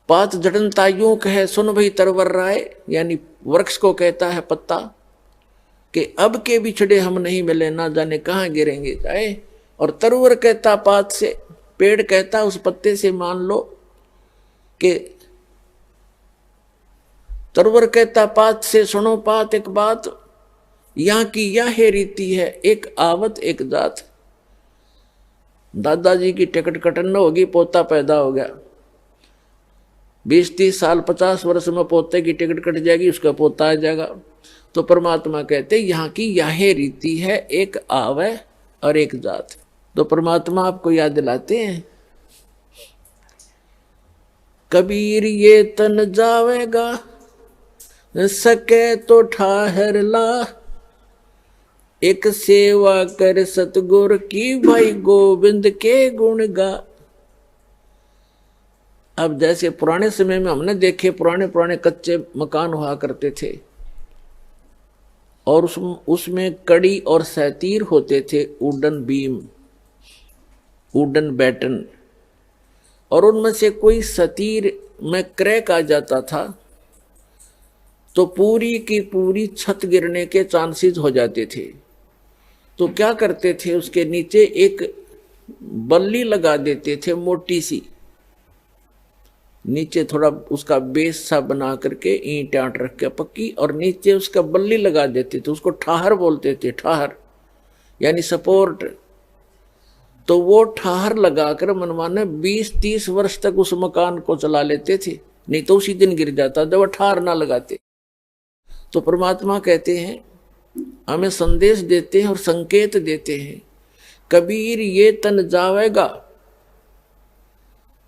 पात जड़नता यूं कहे सुन भई तरवर राय, यानी वृक्ष को कहता है पत्ता कि अब के बिछड़े हम नहीं मिले ना जाने कहाँ गिरेंगे जाए। और तरवर कहता पात से, पेड़ कहता उस पत्ते से, मान लो कि तरवर कहता पात से सुनो पात एक बात, यहाँ की यह है रीति है, एक आवत एक जात। दादाजी की टिकट कटन होगी, पोता पैदा हो गया, 20-30 साल 50 वर्ष में पोते की टिकट कट जाएगी, उसका पोता आ जाएगा। तो परमात्मा कहते यहाँ की यह रीति है, एक आवे और एक जात। तो परमात्मा आपको याद दिलाते हैं, कबीर ये तन जावेगा सके तो ठाहर ला, एक सेवा कर सतगुर की भाई गोविंद के गुण गा। अब जैसे पुराने समय में हमने देखे पुराने पुराने कच्चे मकान हुआ करते थे और उसमें कड़ी और सैतीर होते थे, वुडन बीम, वुडन बैटन, और उनमें से कोई सतीर में क्रैक आ जाता था तो पूरी की पूरी छत गिरने के चांसेस हो जाते थे। तो क्या करते थे, उसके नीचे एक बल्ली लगा देते थे मोटी सी, नीचे थोड़ा उसका बेस सा बना करके ईंट आट रख के पक्की, और नीचे उसका बल्ली लगा देते थे, उसको ठाहर बोलते थे, ठाहर यानी सपोर्ट। तो वो ठहर लगाकर मनमाने 20-30 वर्ष तक उस मकान को चला लेते थे, नहीं तो उसी दिन गिर जाता जब वो ठहर ना लगाते। तो परमात्मा कहते हैं, हमें संदेश देते हैं और संकेत देते हैं, कबीर ये तन जावेगा,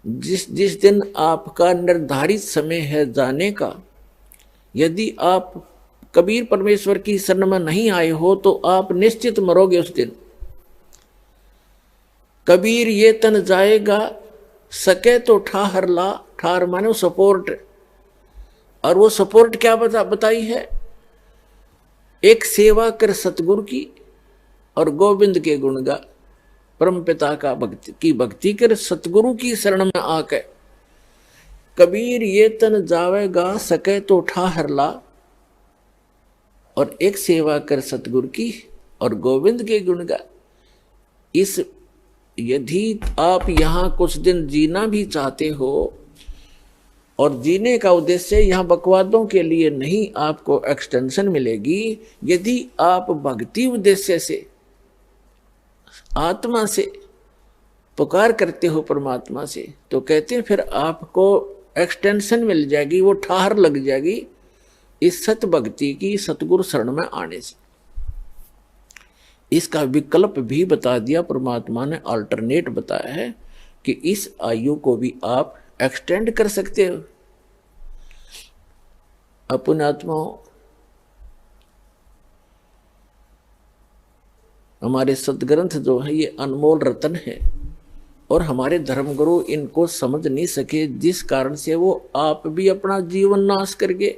जिस दिन आपका निर्धारित समय है जाने का, यदि आप कबीर परमेश्वर की शरण में नहीं आए हो तो आप निश्चित मरोगे उस दिन। कबीर ये तन जाएगा, सके तो ठाहर ला, ठार माने सपोर्ट, और वो सपोर्ट क्या बताई है, एक सेवा कर सतगुरु की और गोविंद के गुण गा, परम पिता का भक्ति कर सतगुरु की शरण में आके। कबीर ये तन जावेगा, सके तो ठाहर ला, और एक सेवा कर सतगुरु की और गोविंद के गुण गा। इस यदि आप यहाँ कुछ दिन जीना भी चाहते हो, और जीने का उद्देश्य यहाँ बकवादों के लिए नहीं, आपको एक्सटेंशन मिलेगी। यदि आप भक्ति उद्देश्य से आत्मा से पुकार करते हो परमात्मा से, तो कहते हैं फिर आपको एक्सटेंशन मिल जाएगी, वो ठाहर लग जाएगी इस सत भक्ति की सतगुरु शरण में आने से। इसका विकल्प भी बता दिया परमात्मा ने, अल्टरनेट बताया है कि इस आयु को भी आप एक्सटेंड कर सकते हो। अपने आत्माओं, हमारे सदग्रंथ जो है ये अनमोल रतन है, और हमारे धर्मगुरु इनको समझ नहीं सके, जिस कारण से वो आप भी अपना जीवन नाश कर गए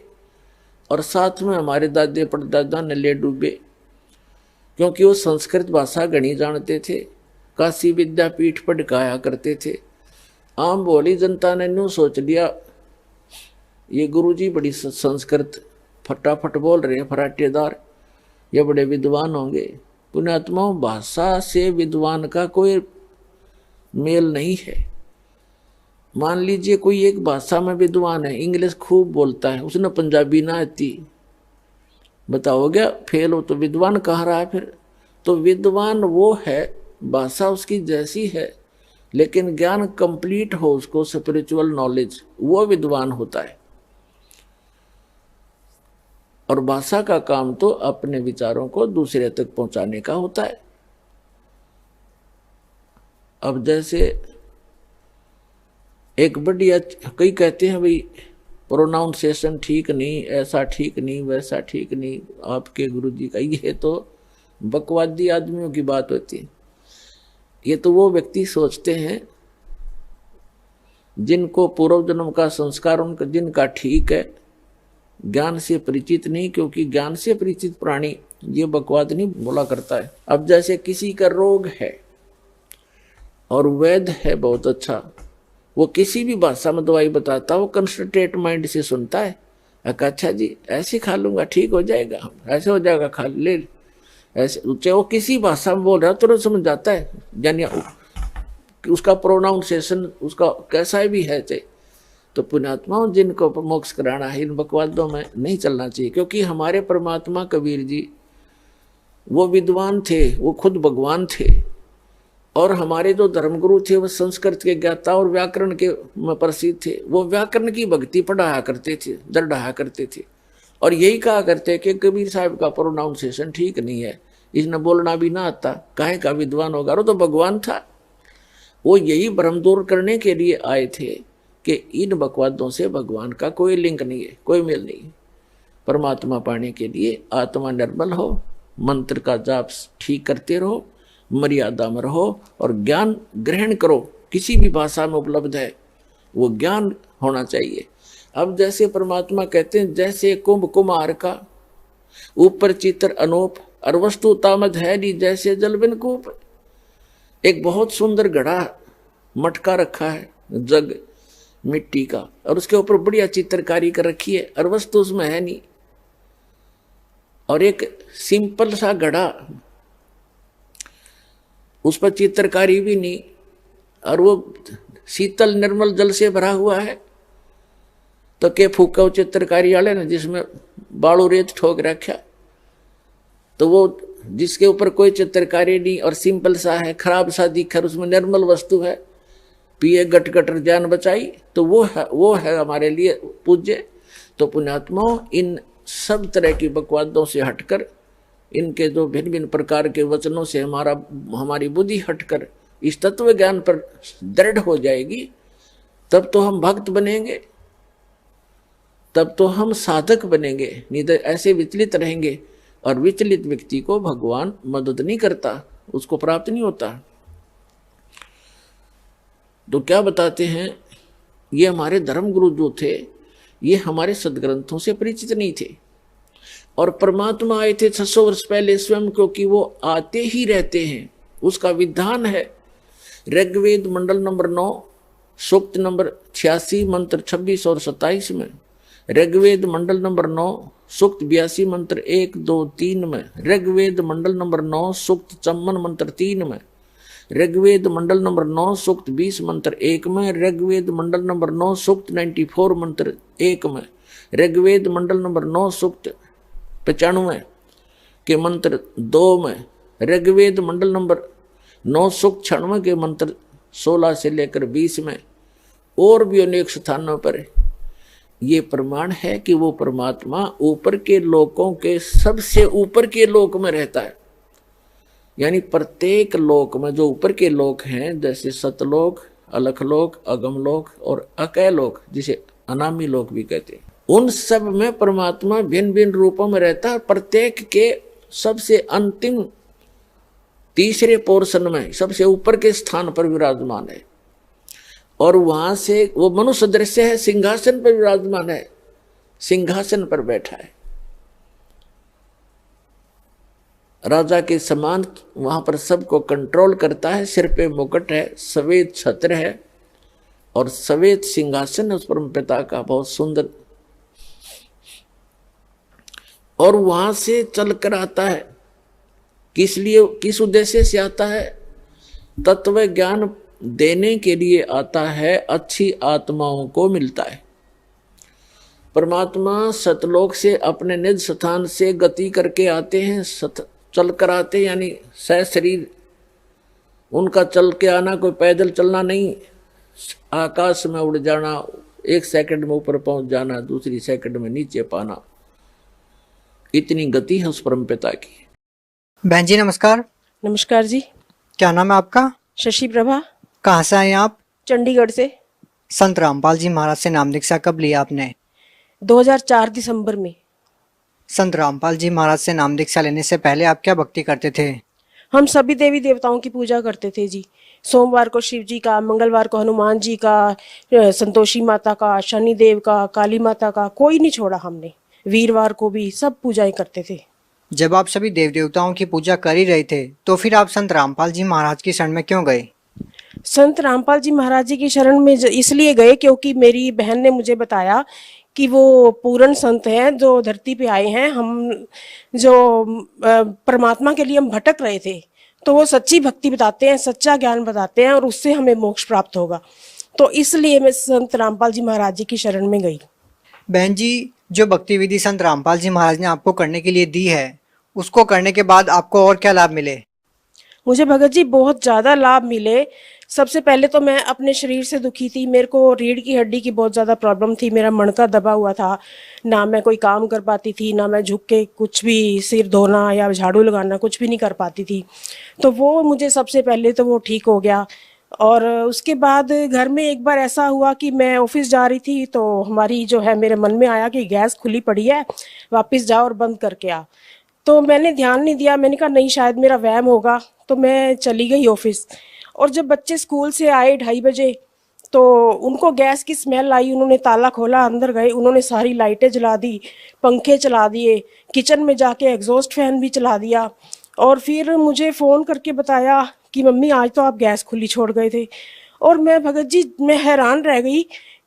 और साथ में हमारे दादे परदादा ने ले डूबे, क्योंकि वो संस्कृत भाषा गणी जानते थे, काशी विद्यापीठ पढ़ाया करते थे। आम भोली जनता ने न्यू सोच लिया ये गुरुजी बड़ी संस्कृत फटाफट बोल रहे हैं, फराटेदार, ये बड़े विद्वान होंगे। पुण्यात्माओं, भाषा से विद्वान का कोई मेल नहीं है। मान लीजिए कोई एक भाषा में विद्वान है, इंग्लिश खूब बोलता है, उसने पंजाबी ना आती, बताओ क्या फेल हो, तो विद्वान कहाँ रहा है फिर? तो विद्वान वो है, भाषा उसकी जैसी है, लेकिन ज्ञान कंप्लीट हो उसको, स्पिरिचुअल नॉलेज, वो विद्वान होता है। और भाषा का काम तो अपने विचारों को दूसरे तक पहुंचाने का होता है। अब जैसे एक बढ़िया, कई कहते हैं भाई प्रोनाउंसिएशन ठीक नहीं, ऐसा ठीक नहीं, वैसा ठीक नहीं आपके गुरुजी का, ये तो बकवादी आदमियों की बात होती है। ये तो वो व्यक्ति सोचते हैं जिनको पूर्व जन्म का संस्कार उनका जिनका ठीक है, ज्ञान से परिचित नहीं, क्योंकि ज्ञान से परिचित प्राणी ये बकवाद नहीं बोला करता है। अब जैसे किसी का रोग है और वैद्य है बहुत अच्छा, वो किसी भी भाषा में दवाई बताता, वो कंसंट्रेट माइंड से सुनता है, अच्छा जी ऐसे खा लूंगा ठीक हो जाएगा, ऐसे हो जाएगा खा ले, ऐसे, चाहे वो किसी भाषा में बोल रहा है तुरंत समझ जाता है, यानी उसका प्रोनाउंसिएशन उसका कैसा भी है चाहे। तो पुण्यात्माओं, जिनको मोक्ष कराना है, इन बकवादों में नहीं चलना चाहिए, क्योंकि हमारे परमात्मा कबीर जी वो विद्वान थे, वो खुद भगवान थे, और हमारे जो धर्मगुरु थे वो संस्कृत के ज्ञाता और व्याकरण के प्रसिद्ध थे। वो व्याकरण की भक्ति पढ़ाया करते थे, दरढ़ाया करते थे, और यही कहा करते कि कबीर साहब का प्रोनाउंसिएशन ठीक नहीं है, इसने बोलना भी ना आता, काहे का विद्वान होगा, वो तो भगवान था। वो यही भ्रम दूर करने के लिए आए थे कि इन बकवादों से भगवान का कोई लिंक नहीं है, कोई मेल नहीं है। परमात्मा पाने के लिए आत्मा निर्मल हो, मंत्र का जाप ठीक करते रहो, मर्यादा में रहो, और ज्ञान ग्रहण करो, किसी भी भाषा में उपलब्ध है वो ज्ञान होना चाहिए। अब जैसे परमात्मा कहते हैं, जैसे कुंभ कुमार का ऊपर चित्र अनूप, और वस्तु तामद है नी जैसे जल बिन कूप। एक बहुत सुंदर घड़ा मटका रखा है, जग मिट्टी का, और उसके ऊपर बढ़िया चित्रकारी कर रखी है, और वस्तु उसमें है नहीं। और एक सिंपल सा घड़ा, उस पर चित्रकारी भी नहीं, और वो शीतल निर्मल जल से भरा हुआ है। तो के फूका चित्रकारी वाले ने जिसमें बालू रेत ठोक रखा, तो वो जिसके ऊपर कोई चित्रकारी नहीं और सिंपल सा है, खराब सा दिखकर उसमें निर्मल वस्तु है, पिए गट गटर जान बचाई, तो वो है हमारे लिए पूज्य। तो पुण्यात्माओं, इन सब तरह की बकवादों से हटकर, इनके जो भिन्न भिन्न प्रकार के वचनों से हमारी बुद्धि हटकर इस तत्व ज्ञान पर दृढ़ हो जाएगी, तब तो हम भक्त बनेंगे, तब तो हम साधक बनेंगे। नहीं तो ऐसे विचलित रहेंगे, और विचलित व्यक्ति को भगवान मदद नहीं करता, उसको प्राप्त नहीं होता। तो क्या बताते हैं, ये हमारे धर्म गुरु जो थे, ये हमारे सदग्रंथों से परिचित नहीं थे, और परमात्मा आए थे 600 वर्ष पहले स्वयं, क्योंकि वो आते ही रहते हैं। उसका विधान है ऋग्वेद मंडल नंबर 9 सूक्त नंबर 86 मंत्र 26 और 27 में, ऋग्वेद मंडल नंबर 9 सूक्त 82 मंत्र 1, 2, 3 में, ऋग्वेद मंडल नंबर 9 सूक्त 54 मंत्र 3 में, ऋग्वेद मंडल नंबर 9 सूक्त 20 मंत्र 1 में, ऋग्वेद मंडल नंबर 9 सूक्त 94 मंत्र 1 में, ऋग्वेद मंडल नंबर 9 सूक्त 95 के मंत्र 2 में, ऋग्वेद मंडल नंबर 9 सूक्त 96 के मंत्र 16 से लेकर 20 में, और भी अनेक स्थानों पर ये प्रमाण है कि वो परमात्मा ऊपर के लोकों के सबसे ऊपर के लोक में रहता है। यानी प्रत्येक लोक में जो ऊपर के लोक हैं, जैसे सतलोक, अलखलोक, अगमलोक और अकैलोक, जिसे अनामी लोक भी कहते हैं, उन सब में परमात्मा भिन्न भिन्न रूपों में रहता है। प्रत्येक के सबसे अंतिम तीसरे पोर्शन में सबसे ऊपर के स्थान पर विराजमान है, और वहां से वो मनुष्य दृश्य है, सिंहासन पर विराजमान है, सिंहासन पर बैठा है, राजा के समान वहां पर सबको कंट्रोल करता है। सिर पे मुकुट है, सफेद छत्र है और सफेद सिंहासन है उस परम पिता का, बहुत सुंदर। और वहां से चलकर आता है, किस लिए, किस उद्देश्य से आता है? तत्व ज्ञान देने के लिए आता है, अच्छी आत्माओं को मिलता है। परमात्मा सतलोक से अपने निज स्थान से गति करके आते हैं, चल कर आते, यानी शरीर उनका चल के आना, कोई पैदल चलना नहीं, आकाश में उड़ जाना, 1 सेकंड में ऊपर पहुंच जाना, दूसरी सेकंड में नीचे पाना, इतनी गति है उस परमपिता की। बहन जी नमस्कार। नमस्कार जी। क्या नाम है आपका? शशि प्रभा। कहाँ से आए आप? चंडीगढ़ से। संत रामपाल जी महाराज से नाम दीक्षा कब लिया आपने? 2004 दिसंबर में। संत रामपाल जी महाराज से नाम दीक्षा लेने से पहले आप क्या भक्ति करते थे? हम सभी देवी देवताओं की पूजा करते थे जी। सोमवार को शिव जी का, मंगलवार को हनुमान जी का, संतोषी माता का, शनि देव का, काली माता का, कोई नहीं छोड़ा हमने। वीरवार को भी सब पूजाएं करते थे। जब आप सभी देव देवताओं की पूजा कर ही रहे थे, तो फिर आप संत रामपाल जी महाराज की शरण में क्यों गए? संत रामपाल जी महाराज जी की शरण में इसलिए गए क्योंकि मेरी बहन ने मुझे बताया कि वो पूर्ण संत हैं जो धरती पे आए हैं। हम जो परमात्मा के लिए हम भटक रहे थे, तो वो सच्ची भक्ति बताते हैं, सच्चा ज्ञान बताते हैं, और उससे हमें मोक्ष प्राप्त होगा। तो इसलिए मैं संत रामपाल जी महाराज जी की शरण में गई। बहन जी, जो भक्ति विधि संत रामपाल जी महाराज ने आपको करने के लिए दी है, उसको करने के बाद आपको और क्या लाभ मिले? मुझे भगत जी बहुत ज़्यादा लाभ मिले। सबसे पहले तो मैं अपने शरीर से दुखी थी, मेरे को रीढ़ की हड्डी की बहुत ज़्यादा प्रॉब्लम थी, मेरा मणका दबा हुआ था, ना मैं कोई काम कर पाती थी, ना मैं झुक के कुछ भी सिर धोना या झाड़ू लगाना कुछ भी नहीं कर पाती थी। तो वो मुझे सबसे पहले तो वो ठीक हो गया। और उसके बाद घर में एक बार ऐसा हुआ कि मैं ऑफिस जा रही थी, तो हमारी जो है मेरे मन में आया कि गैस खुली पड़ी है, वापस जाओ और बंद करके आ। तो मैंने ध्यान नहीं दिया, मैंने कहा नहीं शायद मेरा वहम होगा, तो मैं चली गई ऑफिस। और जब बच्चे स्कूल से आए 2:30 बजे, तो उनको गैस की स्मेल आई, उन्होंने ताला खोला, अंदर गए, उन्होंने सारी लाइटें जला दी, पंखे चला दिए, किचन में जाके एग्जॉस्ट फैन भी चला दिया, और फिर मुझे फ़ोन करके बताया कि मम्मी आज तो आप गैस खुली छोड़ गए थे। और मैं भगत जी मैं हैरान रह गई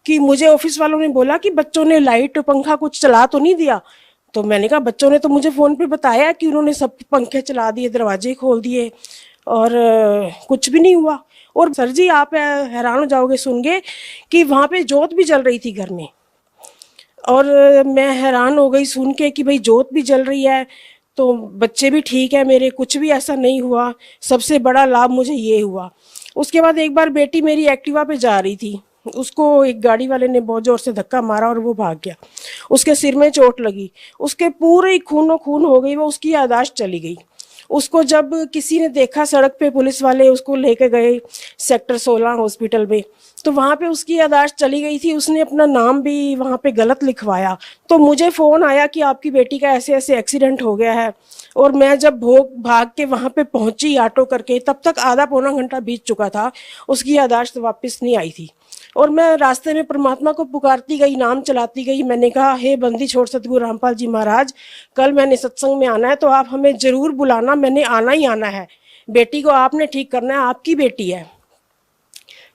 कि मुझे ऑफिस वालों ने बोला कि बच्चों ने लाइट पंखा कुछ चला तो नहीं दिया। तो मैंने कहा बच्चों ने तो मुझे फ़ोन पे बताया कि उन्होंने सब पंखे चला दिए, दरवाजे खोल दिए, और कुछ भी नहीं हुआ। और सर जी आप हैरान हो जाओगे सुन के कि वहाँ पे जोत भी जल रही थी घर में। और मैं हैरान हो गई सुन के कि भाई जोत भी जल रही है। तो बच्चे भी ठीक है मेरे, कुछ भी ऐसा नहीं हुआ। सबसे बड़ा लाभ मुझे ये हुआ। उसके बाद एक बार बेटी मेरी एक्टिवा पे जा रही थी, उसको एक गाड़ी वाले ने बहुत जोर से धक्का मारा और वो भाग गया। उसके सिर में चोट लगी, उसके पूरे खूनो खून हो गई, वो उसकी याददाश्त चली गई। उसको जब किसी ने देखा सड़क पे, पुलिस वाले उसको लेके गए सेक्टर 16 हॉस्पिटल में, तो वहाँ पे उसकी याददाश्त चली गई थी। उसने अपना नाम भी वहाँ पे गलत लिखवाया। तो मुझे फ़ोन आया कि आपकी बेटी का ऐसे ऐसे एक्सीडेंट हो गया है। और मैं जब भाग के वहाँ पे पहुंची ऑटो करके, तब तक आधा पौना घंटा बीत चुका था, उसकी याददाश्त वापस नहीं आई थी। और मैं रास्ते में परमात्मा को पुकारती गई, नाम चलाती गई। मैंने कहा, हे बंदी छोड़ सतगुरु रामपाल जी महाराज, कल मैंने सत्संग में आना है तो आप हमें जरूर बुलाना, मैंने आना ही आना है। बेटी को आपने ठीक करना है, आपकी बेटी है।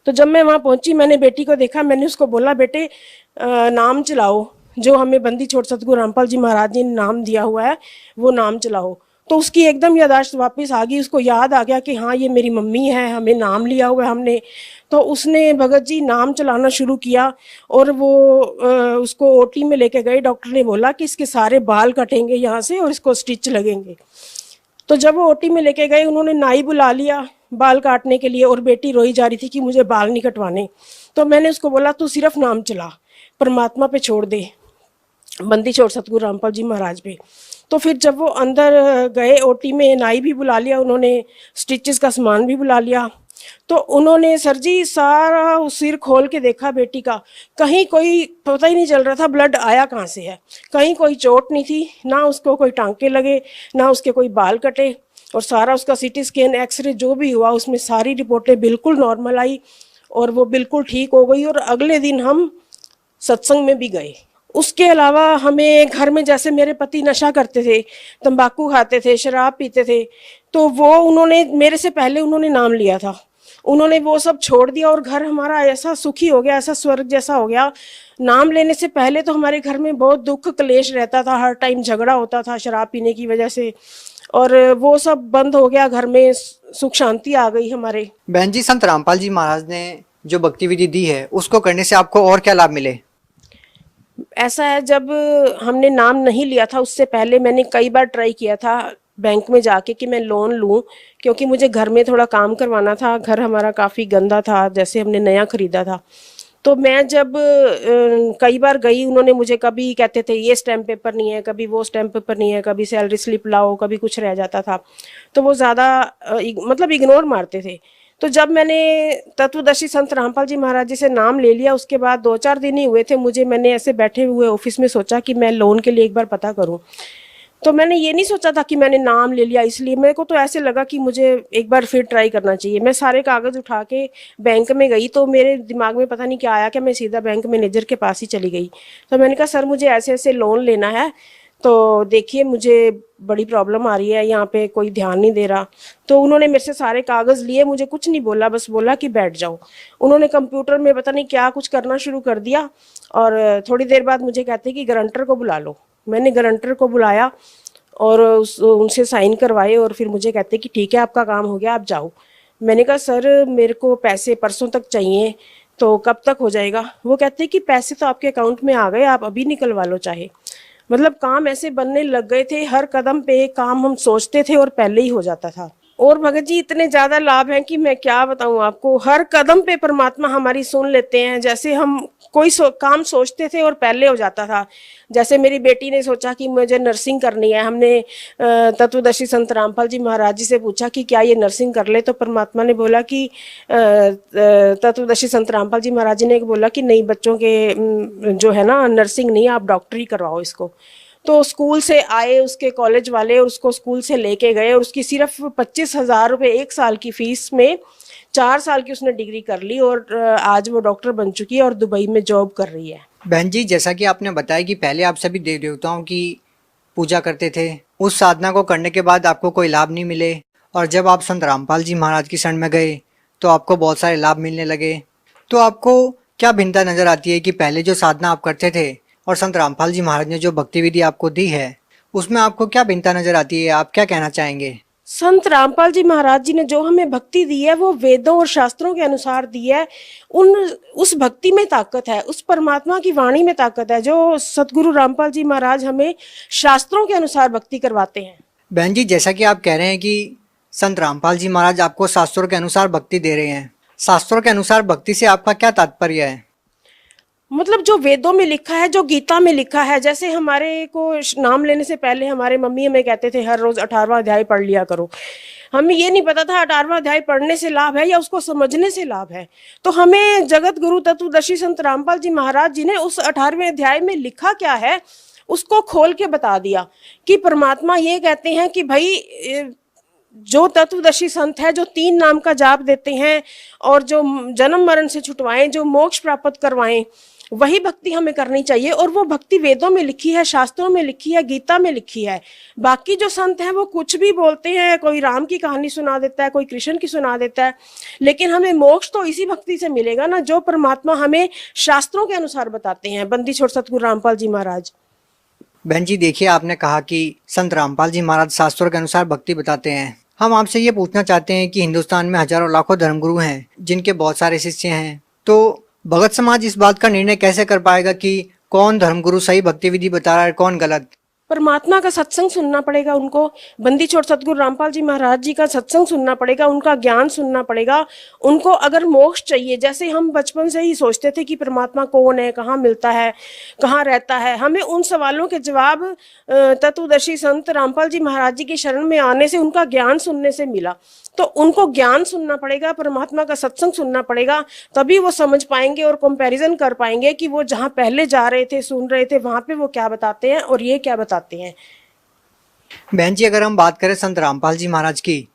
तो जब मैं वहां पहुंची, मैंने बेटी को देखा, मैंने उसको बोला, बेटे नाम चलाओ, जो हमें बंदी छोड़ सतगुरु रामपाल जी महाराज जी ने नाम दिया हुआ है वो नाम चलाओ। तो उसकी एकदम याददाश्त वापस आ गई, उसको याद आ गया कि हाँ ये मेरी मम्मी है, हमें नाम लिया हुआ है हमने। तो उसने भगत जी नाम चलाना शुरू किया और वो उसको ओटी में लेके गए। डॉक्टर ने बोला कि इसके सारे बाल कटेंगे यहाँ से और इसको स्टिच लगेंगे। तो जब वो ओटी में लेके गए, उन्होंने नाई बुला लिया बाल काटने के लिए, और बेटी रोई जा रही थी कि मुझे बाल नहीं कटवाने। तो मैंने उसको बोला, तू सिर्फ नाम चला, परमात्मा पे छोड़ दे, बंदी छोड़ सतगुरु रामपाल जी महाराज पे। तो फिर जब वो अंदर गए ओटी में, नाई भी बुला लिया उन्होंने, स्टिचेस का सामान भी बुला लिया। तो उन्होंने सर जी सारा सिर खोल के देखा बेटी का, कहीं कोई पता ही नहीं चल रहा था ब्लड आया कहाँ से है। कहीं कोई चोट नहीं थी, ना उसको कोई टांके लगे, ना उसके कोई बाल कटे। और सारा उसका सीटी स्कैन, एक्सरे जो भी हुआ, उसमें सारी रिपोर्टें बिल्कुल नॉर्मल आई और वो बिल्कुल ठीक हो गई। और अगले दिन हम सत्संग में भी गए। उसके अलावा हमें घर में, जैसे मेरे पति नशा करते थे, तंबाकू खाते थे, शराब पीते थे, तो वो उन्होंने मेरे से पहले उन्होंने नाम लिया था, उन्होंने वो सब छोड़ दिया और घर हमारा ऐसा सुखी हो गया, ऐसा स्वर्ग जैसा हो गया। नाम लेने से पहले तो हमारे घर में बहुत दुख क्लेश रहता था, हर टाइम झगड़ा होता था शराब पीने की वजह से, और वो सब बंद हो गया, घर में सुख शांति आ गई हमारे। बहन जी, संत रामपाल जी महाराज ने जो भक्ति विधि दी है उसको करने से आपको और क्या लाभ मिले? ऐसा है, जब हमने नाम नहीं लिया था उससे पहले मैंने कई बार ट्राई किया था बैंक में जाके कि मैं लोन लूं, क्योंकि मुझे घर में थोड़ा काम करवाना था। घर हमारा काफ़ी गंदा था, जैसे हमने नया खरीदा था। तो मैं जब कई बार गई, उन्होंने मुझे कभी कहते थे ये स्टैम्प पेपर नहीं है, कभी वो स्टैम्प पेपर नहीं है, कभी सैलरी स्लिप लाओ, कभी कुछ रह जाता था। तो वो ज़्यादा मतलब इग्नोर मारते थे। तो जब मैंने तत्वदर्शी संत रामपाल जी महाराज जी से नाम ले लिया, उसके बाद 2-4 दिन ही हुए थे मुझे, मैंने ऐसे बैठे हुए ऑफिस में सोचा कि मैं लोन के लिए एक बार पता करूं। तो मैंने ये नहीं सोचा था कि मैंने नाम ले लिया इसलिए, मेरे को तो ऐसे लगा कि मुझे एक बार फिर ट्राई करना चाहिए। मैं सारे कागज उठा के बैंक में गई, तो मेरे दिमाग में पता नहीं क्या आया कि मैं सीधा बैंक मैनेजर के पास ही चली गई। तो मैंने कहा, सर मुझे ऐसे ऐसे लोन लेना है, तो देखिए मुझे बड़ी प्रॉब्लम आ रही है, यहाँ पे कोई ध्यान नहीं दे रहा। तो उन्होंने मेरे से सारे कागज लिए, मुझे कुछ नहीं बोला, बस बोला कि बैठ जाओ। उन्होंने कंप्यूटर में पता नहीं क्या कुछ करना शुरू कर दिया, और थोड़ी देर बाद मुझे कहते कि गारंटर को बुला लो। मैंने गारंटर को बुलाया और उनसे साइन करवाए, और फिर मुझे कहते कि ठीक है आपका काम हो गया, आप जाओ। मैंने कहा, सर मेरे को पैसे परसों तक चाहिए, तो कब तक हो जाएगा? वो कहते कि पैसे तो आपके अकाउंट में आ गए, आप अभी निकलवा लो चाहे। मतलब काम ऐसे बनने लग गए थे, हर कदम पे काम हम सोचते थे और पहले ही हो जाता था। और भगत जी इतने ज्यादा लाभ हैं कि मैं क्या बताऊं आपको। हर कदम पे परमात्मा हमारी सुन लेते हैं। जैसे हम कोई काम सोचते थे और पहले हो जाता था। जैसे मेरी बेटी ने सोचा कि मुझे नर्सिंग करनी है, हमने तत्वदर्शी संत रामपाल जी महाराज जी से पूछा कि क्या ये नर्सिंग कर ले, तो परमात्मा ने बोला कि तत्वदर्शी संत रामपाल जी महाराज जी ने बोला कि नहीं, बच्चों के जो है ना नर्सिंग नहीं, आप डॉक्टरी करवाओ इसको। तो स्कूल से आए उसके कॉलेज वाले और उसको स्कूल से लेके गए, और उसकी सिर्फ 25,000 रुपये 1 साल की फीस में 4 साल की उसने डिग्री कर ली, और आज वो डॉक्टर बन चुकी है और दुबई में जॉब कर रही है। बहन जी, जैसा कि आपने बताया कि पहले आप सभी देवी देवताओं की पूजा करते थे, उस साधना को करने के बाद आपको कोई लाभ नहीं मिले, और जब आप संत रामपाल जी महाराज की शरण में गए तो आपको बहुत सारे लाभ मिलने लगे। तो आपको क्या भिन्नता नजर आती है कि पहले जो साधना आप करते थे और संत रामपाल जी महाराज ने जो भक्ति विधि आपको दी है, उसमें आपको क्या भिन्नता नजर आती है? आप क्या कहना चाहेंगे? संत रामपाल जी महाराज जी ने जो हमें भक्ति दी है वो वेदों और शास्त्रों के अनुसार दी है। उस भक्ति में ताकत है, उस परमात्मा की वाणी में ताकत है, जो सतगुरु रामपाल जी महाराज हमें शास्त्रों के अनुसार भक्ति करवाते हैं। बहन जी, जैसा कि आप कह रहे हैं कि संत रामपाल जी महाराज आपको शास्त्रों के अनुसार भक्ति दे रहे हैं, शास्त्रों के अनुसार भक्ति से आपका क्या तात्पर्य है? मतलब जो वेदों में लिखा है, जो गीता में लिखा है, जैसे हमारे को नाम लेने से पहले हमारे मम्मी हमें कहते थे हर रोज 18वां अध्याय पढ़ लिया करो। हमें ये नहीं पता था 18वां अध्याय पढ़ने से लाभ है या उसको समझने से लाभ है। तो हमें जगत गुरु तत्वदर्शी संत रामपाल जी महाराज जी ने उस 18वें अध्याय में लिखा क्या है उसको खोल के बता दिया कि परमात्मा ये कहते हैं कि भाई जो तत्वदर्शी संत है, जो 3 नाम का जाप देते हैं और जो जन्म मरण से छुटवाएं, जो मोक्ष प्राप्त करवाएं, वही भक्ति हमें करनी चाहिए। और वो भक्ति वेदों में लिखी है, शास्त्रों में लिखी है, गीता में लिखी है। बाकी जो संत हैं वो कुछ भी बोलते हैं, कोई राम की कहानी सुना देता है, कोई कृष्ण की सुना देता है, लेकिन हमें मोक्ष तो इसी भक्ति से मिलेगा ना जो परमात्मा हमें शास्त्रों के अनुसार बताते हैं, बंदी छोड़ सतगुरु रामपाल जी महाराज। बहन जी देखिए, आपने कहा कि संत रामपाल जी महाराज शास्त्रों के अनुसार भक्ति बताते हैं। हम आपसे ये पूछना चाहते हैं कि हिंदुस्तान में हजारों लाखों धर्मगुरु हैं जिनके बहुत सारे शिष्य हैं, तो भगत समाज इस बात का निर्णय कैसे कर पाएगा कि कौन धर्मगुरु सही भक्ति विधि बता रहा है, कौन गलत? परमात्मा का सत्संग सुनना पड़ेगा उनको। बंदी छोड़ सतगुरु रामपाल जी महाराज जी का सत्संग सुनना पड़ेगा, उनका ज्ञान सुनना पड़ेगा। उनको अगर मोक्ष चाहिए, जैसे हम बचपन से ही सोचते थे कि परमात्मा कौन है, कहाँ मिलता है, कहाँ रहता है, हमें उन सवालों के जवाब तत्वदर्शी संत रामपाल जी महाराज जी की शरण में आने से, उनका ज्ञान सुनने से मिला। तो उनको ज्ञान सुनना पड़ेगा, परमात्मा का सत्संग सुनना पड़ेगा, तभी वो समझ पाएंगे और कंपैरिजन कर पाएंगे कि वो जहाँ पहले जा रहे थे, सुन रहे थे, वहां पे वो क्या बताते हैं और ये क्या बताते हैं। बहन जी, अगर हम बात करें संत रामपाल जी महाराज की,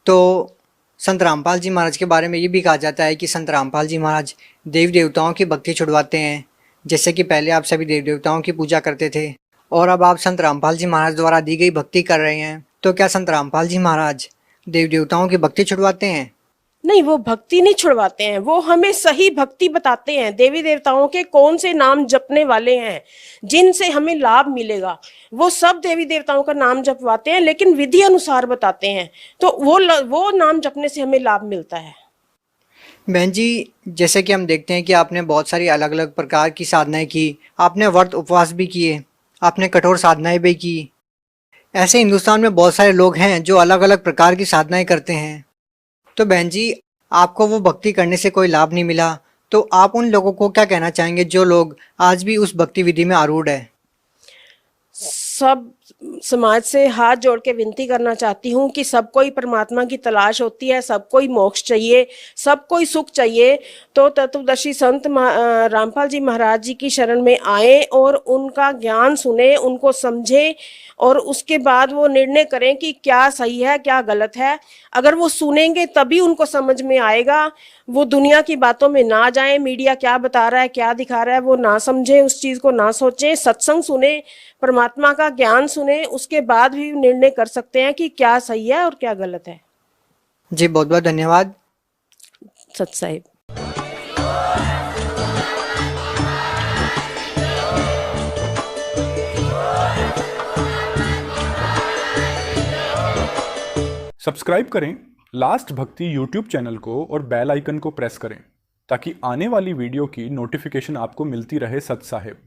तो संत रामपाल जी महाराज के बारे में ये भी कहा जाता है कि संत रामपाल जी महाराज देवी देवताओं की भक्ति छुड़वाते हैं। जैसे कि पहले आप सभी देवी देवताओं की पूजा करते थे और अब आप संत रामपाल जी महाराज द्वारा दी गई भक्ति कर रहे हैं, तो क्या संत रामपाल जी महाराज देवी देवताओं की भक्ति छुड़वाते हैं? नहीं, वो भक्ति नहीं छुड़वाते हैं, वो हमें सही भक्ति बताते हैं। देवी देवताओं के कौन से नाम जपने वाले हैं जिनसे हमें लाभ मिलेगा, वो सब देवी देवताओं का नाम जपवाते हैं, लेकिन विधि अनुसार बताते हैं। तो वो नाम जपने से हमें लाभ मिलता है। बहन जी, जैसे कि हम देखते हैं कि आपने बहुत सारी अलग अलग प्रकार की साधनाएं की, आपने व्रत उपवास भी किए, आपने कठोर साधनाएं भी की। ऐसे हिंदुस्तान में बहुत सारे लोग हैं जो अलग अलग प्रकार की साधनाएं करते हैं। तो बहन जी, आपको वो भक्ति करने से कोई लाभ नहीं मिला, तो आप उन लोगों को क्या कहना चाहेंगे जो लोग आज भी उस भक्ति विधि में आरूढ़ है? सब समाज से हाथ जोड़ के विनती करना चाहती हूँ कि सबको ही परमात्मा की तलाश होती है, सबको ही मोक्ष चाहिए, सबको ही सुख चाहिए। तो तत्वदर्शी संत रामपाल जी महाराज जी की शरण में आए और उनका ज्ञान सुने, उनको समझे और उसके बाद वो निर्णय करें कि क्या सही है, क्या गलत है। अगर वो सुनेंगे तभी उनको समझ में आएगा। वो दुनिया की बातों में ना जाए, मीडिया क्या बता रहा है, क्या दिखा रहा है, वो ना समझे, उस चीज को ना सोचें। सत्संग सुने, परमात्मा का ज्ञान सुने, उसके बाद भी निर्णय कर सकते हैं कि क्या सही है और क्या गलत है। जी बहुत बहुत धन्यवाद। सत साहिब। सब्सक्राइब करें लास्ट भक्ति यूट्यूब चैनल को और बेल आइकन को प्रेस करें ताकि आने वाली वीडियो की नोटिफिकेशन आपको मिलती रहे। सत साहिब।